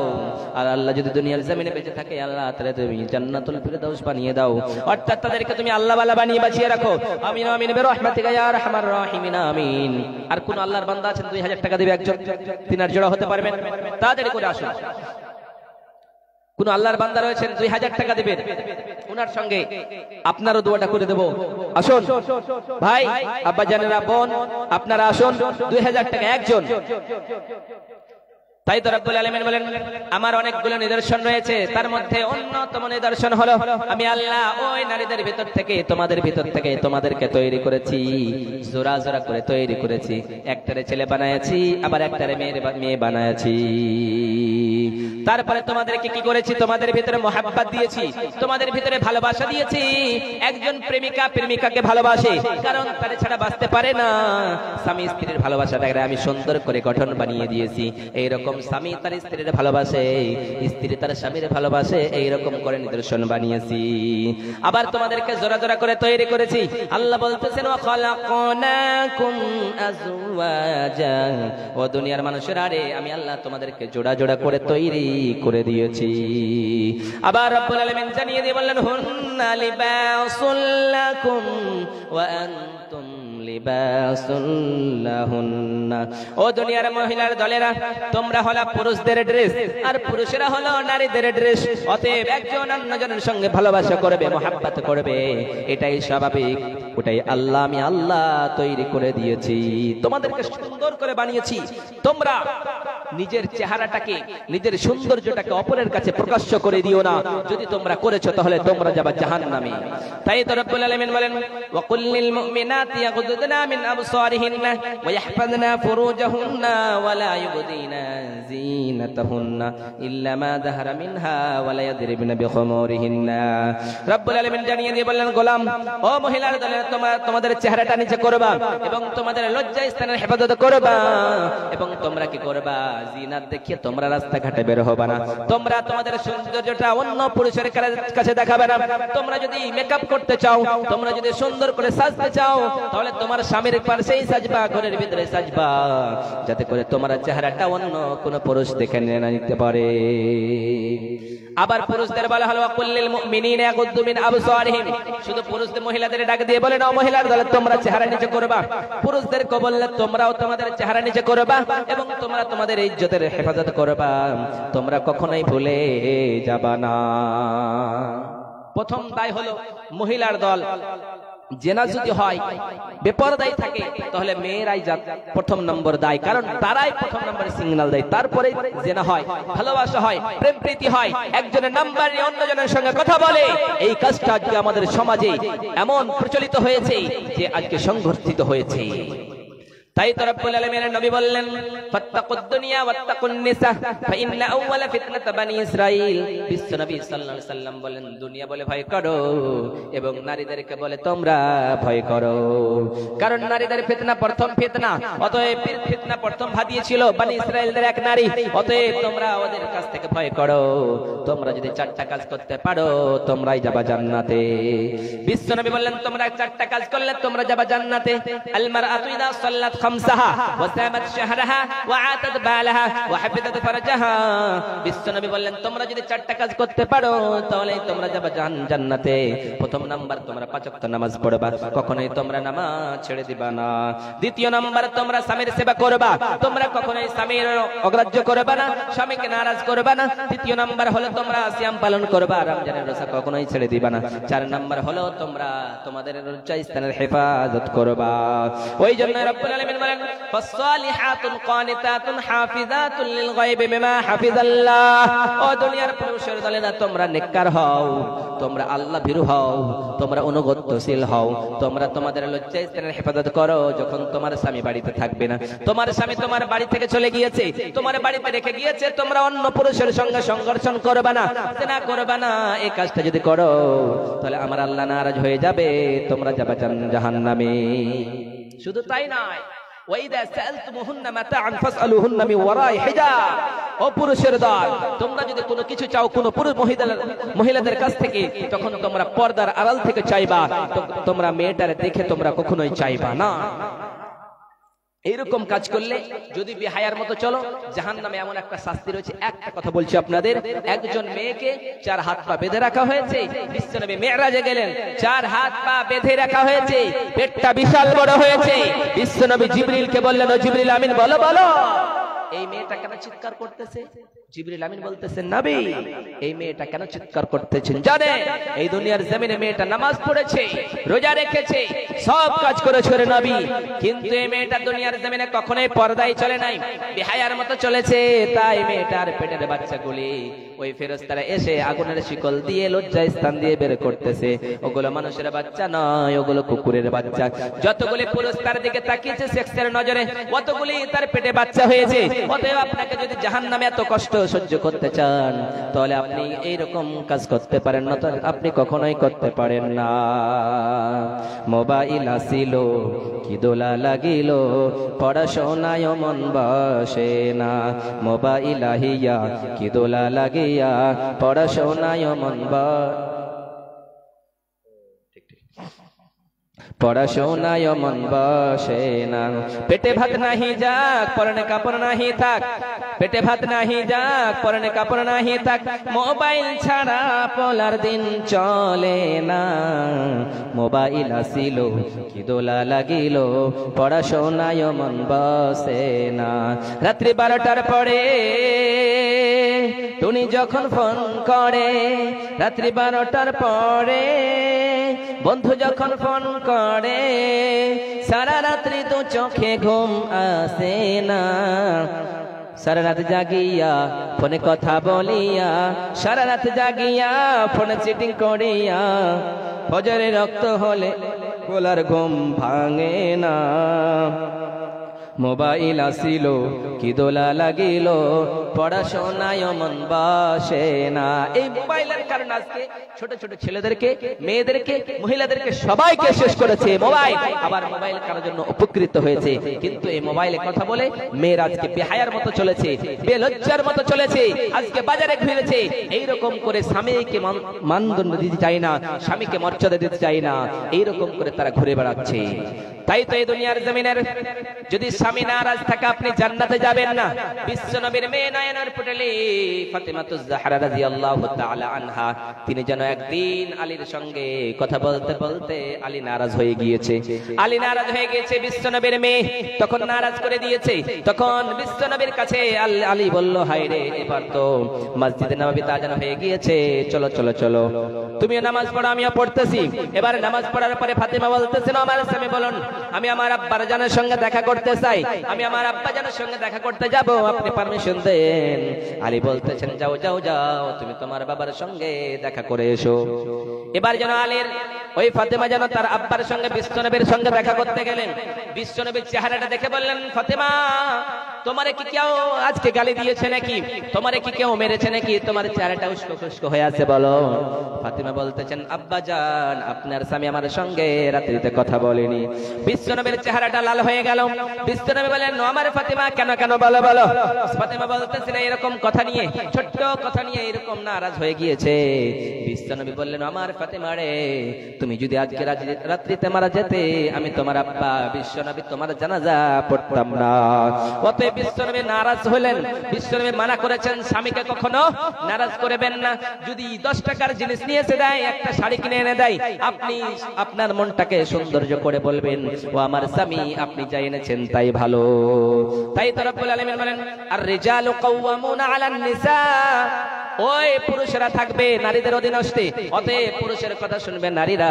আর আল্লাহ যদি দুনিয়ার জমিনে বেঁচে থাকে আল্লাহ তাহলে তুমি জান্নাতুল ফিরদাউস বানিয়ে দাও, অর্থাৎ তাদেরকে তুমি আল্লাহ ওয়ালা বানিয়ে বাঁচিয়ে রাখো আমিন আমিন বিরহমাতিকা ইয়া আরহামার রাহিমিন আমিন। আর কোন আল্লাহর বান্দা আছেন 2000 টাকা দিবে একজন, তিনার জোড়া হতে পারবেন, তাড়াতাড়ি করে আসুন। কোন আল্লাহর বান্দা রয়েছেন 2000 টাকা দিবেন, ওনার সঙ্গে আপনারও দোয়াটা করে দেব। আসুন ভাই আব্বা জানেরা বোন আপনারা আসুন, 2000 টাকা একজন। তাই তো রব্বুল আলামিন বলেন আমার অনেকগুলো নিদর্শন রয়েছে, তার মধ্যে অন্যতম নিদর্শন হলো আমি আল্লাহ ওই নারীদের ভিতর থেকে তোমাদের ভিতর থেকে তোমাদেরকে তৈরি করেছি, জোড়া জোড়া করে তৈরি করেছি। একটারে ছেলে বানায়াছি, আবার একটারে মেয়ে বানায়াছি। তারপরে তোমাদেরকে কি করেছি, তোমাদের ভিতরে মোহাব্বত দিয়েছি, তোমাদের ভিতরে ভালোবাসা দিয়েছি। একজন প্রেমিকা প্রেমিকাকে ভালোবাসে, কারণ তার ছাড়া বাঁচতে পারে না। স্বামী স্ত্রীর ভালোবাসাটাকে আমি সুন্দর করে গঠন বানিয়ে দিয়েছি। এইরকম স্বামী তার স্ত্রীর ভালোবাসে, স্ত্রী তার স্বামীর ভালোবাসে, এইরকম করে নিদর্শন বানিয়েছি। আবার তোমাদেরকে জোড়া জোড়া করে তৈরি করেছি। আল্লাহ বলতেছেন ওয়া খালাকনাকুম আজওয়াজা, ও দুনিয়ার মানুষেরা রে আমি আল্লাহ তোমাদেরকে জোড়া জোড়া করে তৈরি করে দিয়েছি। আবার রব্বুল আলামিন জানিয়ে দিয়ে বললেন হুন্না লিবাসুল লাকুম ওয়া আনতুম লিবাসুল লাহুন্না, ও দুনিয়ার মহিলার দলেরা তোমরা হলো পুরুষদের ড্রেস আর পুরুষেরা হলো নারীদের ড্রেস। অতএব একজন অন্যজনের সঙ্গে ভালোবাসা করবে, মোহাব্বত করবে, এটাই স্বাভাবিক। ওটাই আল্লাহ আমি আল্লাহ তৈরি করে দিয়েছি, তোমাদেরকে সুন্দর করে বানিয়েছি। তোমরা নিজের চেহারাটাকে নিজের সৌন্দর্যটাকে অপরের কাছে প্রকাশ্য করে দিও না, যদি তোমরা করেছো তাহলে তোমরা যাবে জাহান্নামে। তাই তো রব্বুল আলামিন বলেন ওয়া কুল লিল মুমিনাতি ইয়াগুদুনা মিন আবসারিহিন্না ওয়া ইয়াহফাযনা ফুরুজাহুন্না ওয়া লা ইউবদিনা জিনাতাহুন্না ইল্লা মা যাহারা মিনহা ওয়া লা ইয়াদরিবনা বিখুমুরিহিন্না। রব্বুল আলামিন জানিয়ে দিয়ে বললেন গোলাম ও মহিলার দলেরা তোমাদের চেহারাটা নিচে করবা এবং তোমাদের লজ্জা স্থানের হেফাজত করবা, এবং তোমরা কি করবা, জিনাত দেখিয়ে তোমরা রাস্তাঘাটে বের হবে না, তোমরা তোমাদের সৌন্দর্যটা অন্য পুরুষের কাছে দেখাবে না। তোমরা যদি মেকআপ করতে চাও, তোমরা যদি সুন্দর করে সাজতে চাও, তাহলে তোমার স্বামীর পাশেই সাজবা, ঘরের ভিতরে সাজবা, যাতে করে তোমার চেহারাটা অন্য কোন পুরুষ দেখে নিতে পারে। আবার পুরুষদের বলা হলো কুল্লিল মুমিনিনা ইয়াগুদ্দু মিন আবসারিহিম, শুধু পুরুষদের মহিলাদের ডাক দিয়ে বলে না মহিলার দলে তোমরা চেহারা নিচে করবা, পুরুষদেরকে বললে তোমরাও তোমাদের চেহারা নিচে করবা এবং তোমরা তোমাদের ইজ্জতের হেফাজত করবা, তোমরা কখনোই ভুলে যাবা না। প্রথম দায় হলো মহিলার দল জেনা যদি হয়, বেপরদাই থাকে, তাহলে মেয়েরাই প্রথম নম্বর দায়, কারণ তারাই প্রথম নম্বরে সিগন্যাল দেয়। তারপরে জেনা হয়, ভালোবাসা হয়, প্রেম প্রীতি হয়, একজনের নাম্বার নিয়ে অন্যজনের সঙ্গে কথা বলে। এই কাজটা আজকে আমাদের সমাজে এমন প্রচলিত হয়েছে যে আজকে সংঘর্ষিত হয়েছে। তাই তো রব্বুল আলামিনের নবী বললেন ফাত্তাকুদ দুনিয়া ওয়াত্তাকুন নিসা ফাইন্না আউওয়ালা ফিতনাত বানি ইসরাঈল। বিশ্ব নবী সাল্লাল্লাহু আলাইহি সাল্লাম বলেন দুনিয়া বলে ভয় করো এবং নারীদেরকে বলে তোমরা ভয় করো, কারণ নারীদের ফিতনা প্রথম ফিতনা। অতএব ফিতনা প্রথম ভাদিয়েছিল বানি ইসরাঈলদের এক নারী, অতএব তোমরা ওদের কাছ থেকে ভয় করো। তোমরা যদি চারটা কাজ করতে পারো তোমরাই যাবা জান্নাতে। বিশ্ব নবী বললেন তোমরা চারটা কাজ করলে তোমরা যাবা জান্নাতে। আল মারআতু ইযা সাল্লাত খামসাহা ওয়া সামাত শাহরাহা ওয়া আতাত বালাহা ওয়া হাফিজাত ফারজাহা। বিশ্ব নবী বললেন তোমরা যদি চারটা কাজ করতে পারো তাহলে তোমরা যাবে জান্নাতে। প্রথম নাম্বার তোমরা পাঁচ ওয়াক্ত নামাজ পড়বা, কখনোই তোমরা নামাজ ছেড়ে দিবা না। দ্বিতীয় নাম্বার তোমরা স্বামীর সেবা করবা, তোমরা কখনোই স্বামীর অগ্রাহ্য করবা না, স্বামীকে নারাজ করবা না। তৃতীয় নাম্বার হলো তোমরা সিয়াম পালন করবা, রমজানের রোজা কখনোই ছেড়ে দিবা না। চার নাম্বার হলো তোমরা তোমাদের লজ্জা স্থানের হেফাজত করবা। ওই জন্য রব্বুল আলামিন বলেন ফাসসালিহাতুন কানিতাতুন হাফিজাতুল লিল গায়বি বিমা হাফিজাল্লাহ। ও দুনিয়ার পুরুষের দলেরা তোমরা নেককার হও, তোমরা আল্লাহ ভীরু হও, তোমরা অনুগত্যশীল হও, তোমরা তোমাদের লজ্জা স্থানের হেফাজত করো। যখন তোমার স্বামী বাড়িতে থাকবে না, তোমার স্বামী তোমার বাড়ি থেকে চলে গিয়েছে, তোমার বাড়িতে রেখে গিয়েছে, তোমরা অন্য পুরুষের সঙ্গে সংঘর্ষণ করবে না, জিনা করবে না। এই কাজটা যদি করো তাহলে আমার আল্লাহ নারাজ হয়ে যাবে, তোমরা যাবে জাহান্নামে। শুধু তাই নয়, ওয়াইদা সালতুমুহুন্না মাতাআন ফাসআলুহুন্না মিন ওয়ারাই হিজাব। ও পুরুষের দল, তোমরা যদি কোনো কিছু চাও কোনো পুরুষ মহিলাদের কাছ থেকে, তখন তোমরা পর্দার আড়াল থেকে চাইবা, তোমরা মেয়েটার দেখে তোমরা কখনোই চাইবা না। এইরকম কাজ করলে যদি বেহায়ার মতো চলো, জাহান্নামে এমন একটা শাস্তি রয়েছে। একটা কথা বলছি আপনাদের, একজন মেয়েকে 4 হাত পা বেঁধে রাখা হয়েছে। বিশ্বনবী মেরাজে গেলেন, 4 হাত পা বেঁধে রাখা হয়েছে, পেটটা বিশাল বড় হয়েছে। বিশ্বনবী জিবরিলকে বললেন, ও জিবরিল আমিন বলো বলো, এই মেয়েটা কেন চিৎকার করতেছে? জিবরিল আমিন বলতেছেন নবী এই মেয়েটা কেন চিৎকার করতেছেন জানে এই দুনিয়ার জমিনে মেয়েটা নামাজ পড়েছে রোজা রেখেছে সব কাজ করেছে রে নবী কিন্তু এই মেয়েটা দুনিয়ার জমিনে কখনোই পর্দায় চলে নাই বেহায়ার মতো চলেছে তাই মেয়েটার পেটের বাচ্চাগুলি ওই ফেরেশতারা এসে আগুনের শিকল দিয়ে লজ্জা স্থান দিয়ে বের করতেছে ওগুলো মানুষের বাচ্চা নয় ওগুলো কুকুরের বাচ্চা যতগুলি পুরুষ তার দিকে তাকিয়েছে সেক্সের নজরে অতগুলি তার পেটে বাচ্চা হয়েছে অতএব আপনাকে যদি জাহান্নামে এত কষ্ট সহ্য করতে চান তাহলে আপনি এই রকম কাজ করতে পারেন না তো আপনি কখনোই করতে পারেন না মোবাইল আসিল কি দোলা লাগিল পড়াশোনায় মন বসে না মোবাইল আহিয়া কি দোলা লাগিয়া পড়াশোনায় মন পড়াশোনায় মন বসে না পেটে ভাত নাহি যাক পরনে কাপড় নাহি থাক পেটে ভাত নাহি যাক পরনে কাপড় নাহি থাক মোবাইল ছাড়া পলার দিন চলে না মোবাইল আসিল কি দোলা লাগিল পড়াশোনায় মন বসে না রাত্রি 12টার পরে টুনি যখন ফোন করে রাত্রি 12টার পরে বন্ধু যখন ফোন করে সারা রাত্রি তো চোখে ঘুম আসে না সারা রাত জাগিয়া ফোনে কথা বলিয়া সারা রাত জাগিয়া ফোনে চিটিং করিয়া ফজরে রক্ত হলে গোলার ঘুম ভাঙে না মোবাইল আসিল কি দোলা লাগিল পড়াশোনায় মন বসে না এই মোবাইলের কারণে আজকে ছোট ছোট ছেলেদেরকে মেয়েদেরকে মহিলাদেরকে সবাইকে শেষ করেছে মোবাইল আবার মোবাইল কারোর জন্য উপকৃত হয়েছে কিন্তু এই মোবাইলে কথা বলে মেয়েরা আজকে বেহায়ার মতো চলেছে বেলজ্জার মতো চলেছে আজকে বাজারে ঘুরেছে এইরকম করে স্বামীকে মানদণ্ড দিতে চায় না স্বামীকে মর্যাদা দিতে চায় না এইরকম করে তারা ঘুরে বেড়াচ্ছে তাই তো এই দুনিয়ার জমিনের যদি স্বামী নারাজ থাকে আপনি জান্নাতে যাবেন না বিশ্বনবীর মেয়ে নয়নের পুটলি ফাতেমাতুজ জাহরা রাদিয়াল্লাহু তাআলা আনহা তিনি যেন একদিন আলীর সঙ্গে কথা বলতে বলতে আলী নারাজ হয়ে গিয়েছে বিশ্বনবীর মেয়ে তখন নারাজ করে দিয়েছে তখন বিশ্বনবীর কাছে আলী বলল হায় রে এবার তো মসজিদে নববীতে আযান হয়ে গিয়েছে চলো চলো চলো তুমিও নামাজ পড়ো আমিও পড়তেছি এবার নামাজ পড়ার পরে ফাতেমা বলতেছেন আমার স্বামী বলুন আমি আমার আব্বার জানের সঙ্গে দেখা করতে চাই আমি আমার আব্বা জানের সঙ্গে দেখা করতে যাব আপনি পারমিশন দেন আলী বলতেছেন যাও যাও যাও তুমি তোমার বাবার সঙ্গে দেখা করে এসো এবার যেন আলীর ওই ফাতেমা যেন তার আব্বার সঙ্গে বিশ্বনবীর সঙ্গে দেখা করতে গেলেন বিশ্বনবীর চেহারাটা দেখে বললেন ফাতেমা তোমারে কি কেউ আজকে গালি দিয়েছে নাকি তোমারে কি কেউ মেরেছে নাকি তোমার চেহারাটা উস্কো খুস্কো হয়ে আছে বলো ফাতেমা বলতেছেন আব্বা জান আপনার স্বামী আমার সঙ্গে রাত্রিতে কথা বলেনি বিশ্বনবীর চেহারাটা লাল হয়ে গেল বিশ্বনবী বলেন আমার ফাতেমা কেন কেন বলো বলো ফাতেমা বলতেছেন এরকম কথা নিয়ে ছোট্ট কথা নিয়ে এরকম নারাজ হয়ে গিয়েছে বিশ্বনবী বললেন আমার ফাতেমা রে তুমি যদি আজকে রাত্রিতে মারা যেতে আমি তোমার আব্বা বিশ্বনবী তোমার জানাজা পড়তাম না অতএব বিশ্বনবী নারাজ হলেন বিশ্বনবী মানা করেছেন স্বামীকে কখনো নারাজ করবেন না যদি 10 টাকার জিনিস নিয়ে এসে দেয় একটা শাড়ি কিনে এনে দেয় আপনি আপনার মনটাকে সৌন্দর্য করে বলবেন ও আমার স্বামী আপনি যা এনেছেন তাই ভালো তাই তো রব্বুল আলামিন বলেন আর রিজালু কাওয়ামুনা আলান নিসা ওই পুরুষরা থাকবে নারীদের অধীনস্থে অতএব পুরুষের কথা শুনবে নারীরা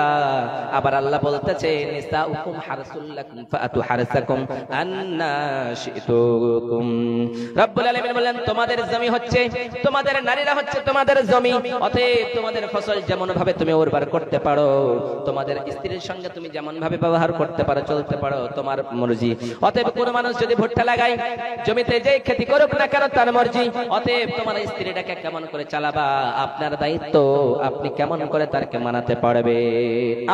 আবার আল্লাহ বলতেছে নিসাউকুম হারসুল লাকুম ফাতু হারসাকুম আন্না শিতুকুম রব্বুল আলামিন বলেন তোমাদের জমি হচ্ছে তোমাদের নারীরা হচ্ছে তোমাদের জমি অতএব তোমাদের ফসল যেমন ভাবে তুমি উর্বর করতে পারো তোমাদের স্ত্রীর সঙ্গে তুমি যেমন ভাবে ব্যবহার করতে পারো চলতে পারো তোমার মর্জি অতএব কোন মানুষ যদি ভুট্টা লাগায় জমিতে যেই খেতি করুক না কেন তার মর্জি অতএব তোমার স্ত্রীটাকে কেমন করে চালাবা আপনার দায়িত্ব আপনি কেমন করে তারকে মানাতে পারবে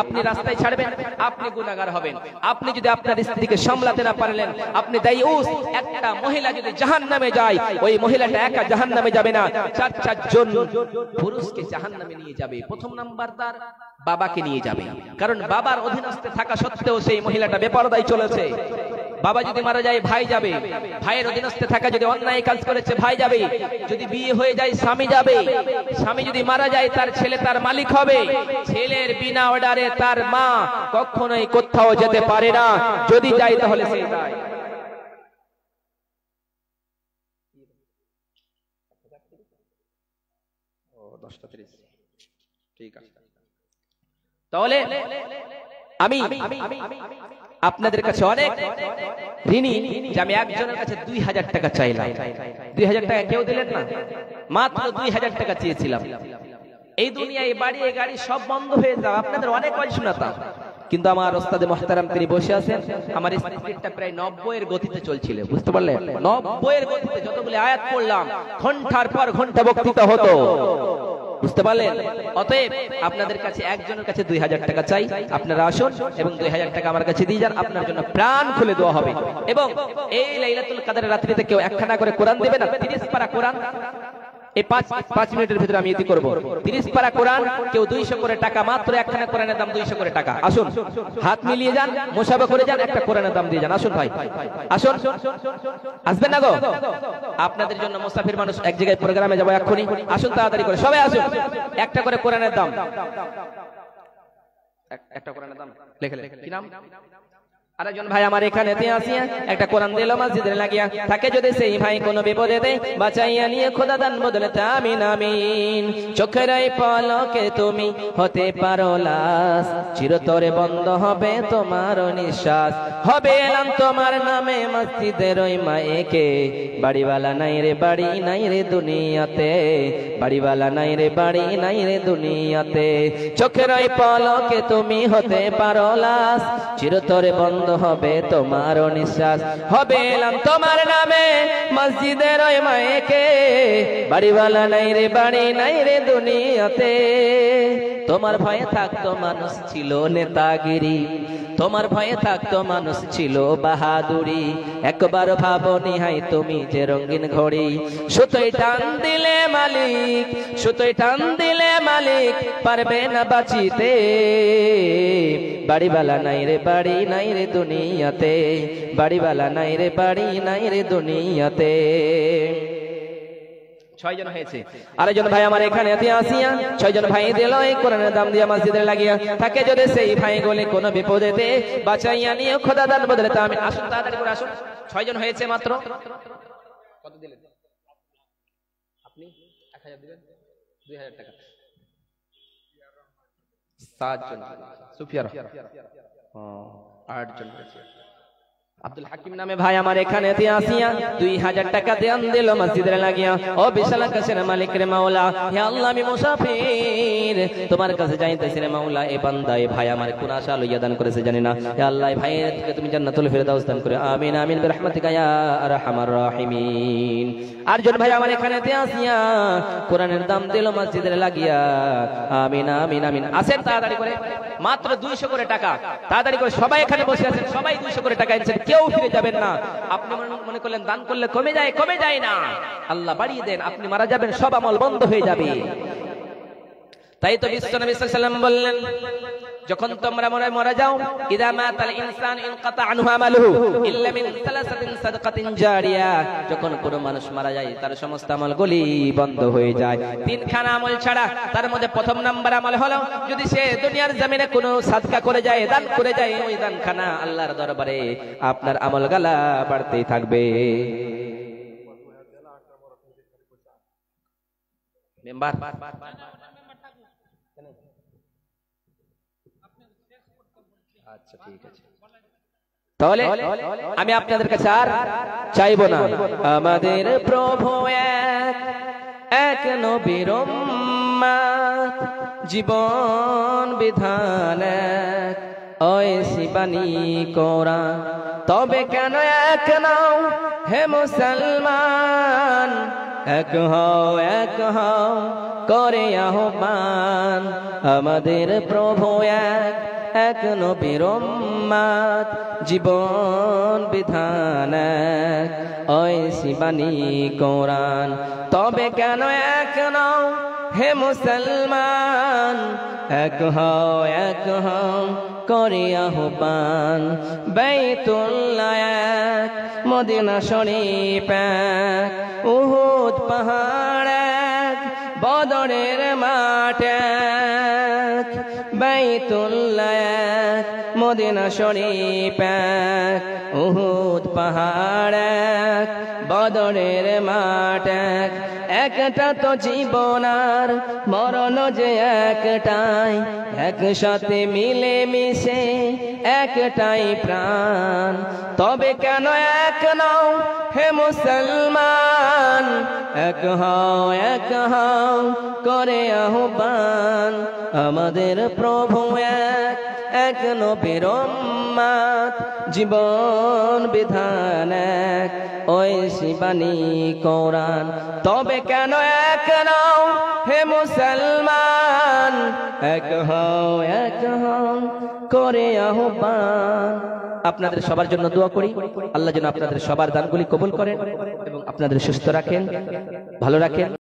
আপনি রাস্তায় ছাড়বেন আপনি গুনাহগার হবেন আপনি যদি আপনার স্ত্রীকে সামলাতে না পারলেন আপনি দায়ুস একটা মহিলা যদি জাহান্নামে যায় ওই মহিলাটা একা জাহান্নামে যাবে না 4 জন পুরুষকে জাহান্নামে নিয়ে যাবে প্রথম নাম্বার তার বাবাকে নিয়ে যাবে কারণ বাবার অধীনস্থে থাকা সত্ত্বেও সেই মহিলাটা বেপরদায় চলেছে বাবা যদি মারা যায় ভাই যাবে ভাইয়ের অধীনস্থে থাকা যদি অন্যায় কাজ করেছে ভাই যাবে যদি বিয়ে হয়ে যায় স্বামী যাবে স্বামী যদি মারা যায় তার ছেলে তার মালিক হবে ছেলের বিনা অর্ডারে তার মা কখনোই কোথাও যেতে পারে না যদি যায় তাহলে সে যায় 10:30 ঠিক আছে। তাহলে আমি আপনাদের কাছে অনেক ঋণী যে আমি একজনের কাছে 2000 টাকা চাইলাম, 2000 টাকা কেউ দিলেন না, মাত্র 2000 টাকা চেয়েছিলাম। এই দুনিয়ায় বাড়ি গাড়ি সব বন্ধ হয়ে যাও, আপনাদের অনেক কথা শোনাতাম, কিন্তু আমার ওস্তাদে মুহতারাম তিনি বসে আছেন, আমার স্পিডটা প্রায় 90 এর গতিতে চলছিল, বুঝতে পারলেন? 90 এর গতিতে যতগুলো আয়াত পড়লাম, ঘন্টার পর ঘন্টা বক্তৃতা হতো, বুঝতে পারলেন? অতএব আপনাদের কাছে একজনের কাছে 2000 টাকা চাই, আপনারা আসুন এবং 2000 টাকা আমার কাছে দিয়ে যান, আপনার জন্য প্রাণ খুলে দেওয়া হবে। এবং এই লাইলাতুল কদরের রাত্রিতে কেউ একখানা করে কোরআন দেবে না, 30 পারা কোরআন এই 5 মিনিটের ভিতরে আমি এটি করব। 30 পারা কোরআন, কেউ 200 করে টাকা, মাত্র একখানা কোরআনের দাম 200 করে টাকা। আসুন হাত মিলিয়ে যান, মুসাফা করে যান, একটা কোরআনের দাম দিয়ে যান। আসুন ভাই, আসুন, আসবেন না গো? আপনাদের জন্য মুসাফির মানুষ এক জায়গায় প্রোগ্রামে যাবো এক্ষুনি, আসুন তাড়াতাড়ি করে সবাই আসুন। একটা করে কোরআনের দাম, একটা কোরআনের দাম লিখে কি নাম? আরেকজন ভাই আমার এখানে আসিয়া একটা কোরআন দিল মসজিদে লাগিয়া, থাকে যদি সেই ভাই কোনো বিপদে দেয়, বাঁচাইয়া নিয়ে খোদা দান বদলে আমিন আমিন। চোখের এই পলকে তুমি হতে পারো লাশ, চিরতরে বন্ধ হবে তোমার নিঃশ্বাস, হবে এলাম তোমার নামে মসজিদের ওই মায়েকে, বাড়িওয়ালা নাই রে বাড়ি নাই রে দুনিয়াতে, বাড়িওয়ালা নাই রে বাড়ি নাই রে দুনিয়াতে। চোখের ওই পলকে তুমি হতে পারো লাশ, চিরতরে বন্ধ হবে তোমার নিঃশ্বাস, হবে এলাম তোমার নামে মসজিদের ওই মায়েকে, বাড়িওয়ালা নাই রে বাড়ি নাই রে দুনিয়াতে। তোমার ভয়ে থাকতো মানুষ ছিল নেতাগিরি, তোমার ভয়ে থাকতো মানুষ ছিল বাহাদুরি, একবার ভাবনি হাই তুমি যে রঙিন ঘড়ি, সুতোই টান দিলে মালিক, সুতোই টান দিলে মালিক পারবে না বাঁচিতে, বাড়িওয়ালা নাই রে বাড়ি নাই রে দুনিয়াতে, বাড়িওয়ালা নাই রে বাড়ি নাই রে দুনিয়াতে। 6 জন হয়েছে। আরেকজন ভাই আমার এখানে আসিয়া 6 জন ভাই দিল এই কোরআনের দাম দিয়া মসজিদে লাগিয়া, থাকে যদি সেই ভাই গুলি কোনো বিপদেতে, বাঁচাইয়া নিয়ে খোদা দান বদলে আমিন। আসুন তাড়াতাড়ি করে আসুন, 6 জন হয়েছে মাত্র। কত দিলেন আপনি? 1000 দিবেন, 2000 টাকা। 7 জন সুফিয়ার, 8 জন হয়েছে। আব্দুল হাকিম নামে ভাই আমার এখানে আসিয়া 2000 টাকা দান দিল মসজিদে লাগিয়া, ও বিশাল আকাশের মালিক রে মাওলা, হে আল্লাহ আমি মুসাফির তোমার কাছে যাইতেছি রে মাওলা, এই বান্দা এই ভাই আমার কোন আশা লইয়া দান করেছে জানি না, হে আল্লাহ এই ভাইয়ের থেকে তুমি জান্নাতুল ফিরদাউস দান করে আমিন আমিন বিরহমাতিকা ইয়া আরহামার রাহিমিন। আরজন ভাই আমার এখানে আসিয়া কোরআনের দাম দিল মসজিদে লাগিয়া, আমিন আমিন আমিন। আসেন তাড়াতাড়ি করে, মাত্র 200 করে টাকা, তাড়াতাড়ি করে সবাই এখানে বসে আছেন, সবাই 200 করে টাকা এনেছেন, কেউ ফিরে যাবেন না। আপনি মনে করলেন দান করলে কমে যায়, কমে যায় না, আল্লাহ বাড়িয়ে দেন, আপনি মারা যাবেন সব আমল বন্ধ হয়ে যাবে। তাই তো বিশ্বনবী সাল্লাল্লাহু আলাইহি ওয়াসাল্লাম বললেন, যখন তোমরা মারা যাও, ইদা মাতাল ইনসান ইনকাতা আনহু আমালুহু ইল্লা মিন সালাসাতিন সাদাকাতিন জারিয়া, যখন কোনো মানুষ মারা যায় তার সমস্ত আমলগুলি বন্ধ হয়ে যায় 3 খানা আমল ছাড়া। তার মধ্যে প্রথম নাম্বার আমল হলো যদি সে দুনিয়ার জমিনে কোনো সাদকা করে যায়, দান করে যায়, ওই দানখানা আল্লাহর দরবারে আপনার আমলগালা বাড়তেই থাকবে। মেম্বার আচ্ছা ঠিক আছে, তাহলে আমি আপনাদের কাছে আর চাইবো না। আমাদের প্রভু এক, এক নবীর উম্মত, জীবন বিধান এক, ঐশী বাণী কোরআন, তবে কেন এক নাও হে মুসলমান, এক হও করে আহ্বান। আমাদের প্রভু এক, এক নবীর উম্মত, জীবন বিধান এক, ঐশী বাণী কোরআন, তবে কেন এক নাও হে মুসলমান, এক হও করে আহ্বান। বাইতুল্লাহ এক, মদিনা শরীফ এক, উহুদ পাহাড় এক, বদরের মাঠ এক, বাইতুল্লাহ এক, এক, মদিনা শরীফ এক, উহুদ পাহাড় এক, বদরের মাঠ এক, একটা তো জীবন আর মরণ যে একটাই, একসাথে মিলে মিশে একটাই প্রাণ। তবে কেন এক নও হে মুসলমান, এক হও করে আহ্বান। আমাদের প্রভু এক, এক নবীর উম্মত, জীবন বিধান এক, ওই শিবানী কোরআন। তবে কেন এক নও হে মুসলমান, এক হও করে আহ্বান। আপনাদের সবার জন্য দোয়া করি, আল্লাহ যেন আপনাদের সবার দানগুলি কবুল করেন এবং আপনাদের সুস্থ রাখেন, ভালো রাখেন।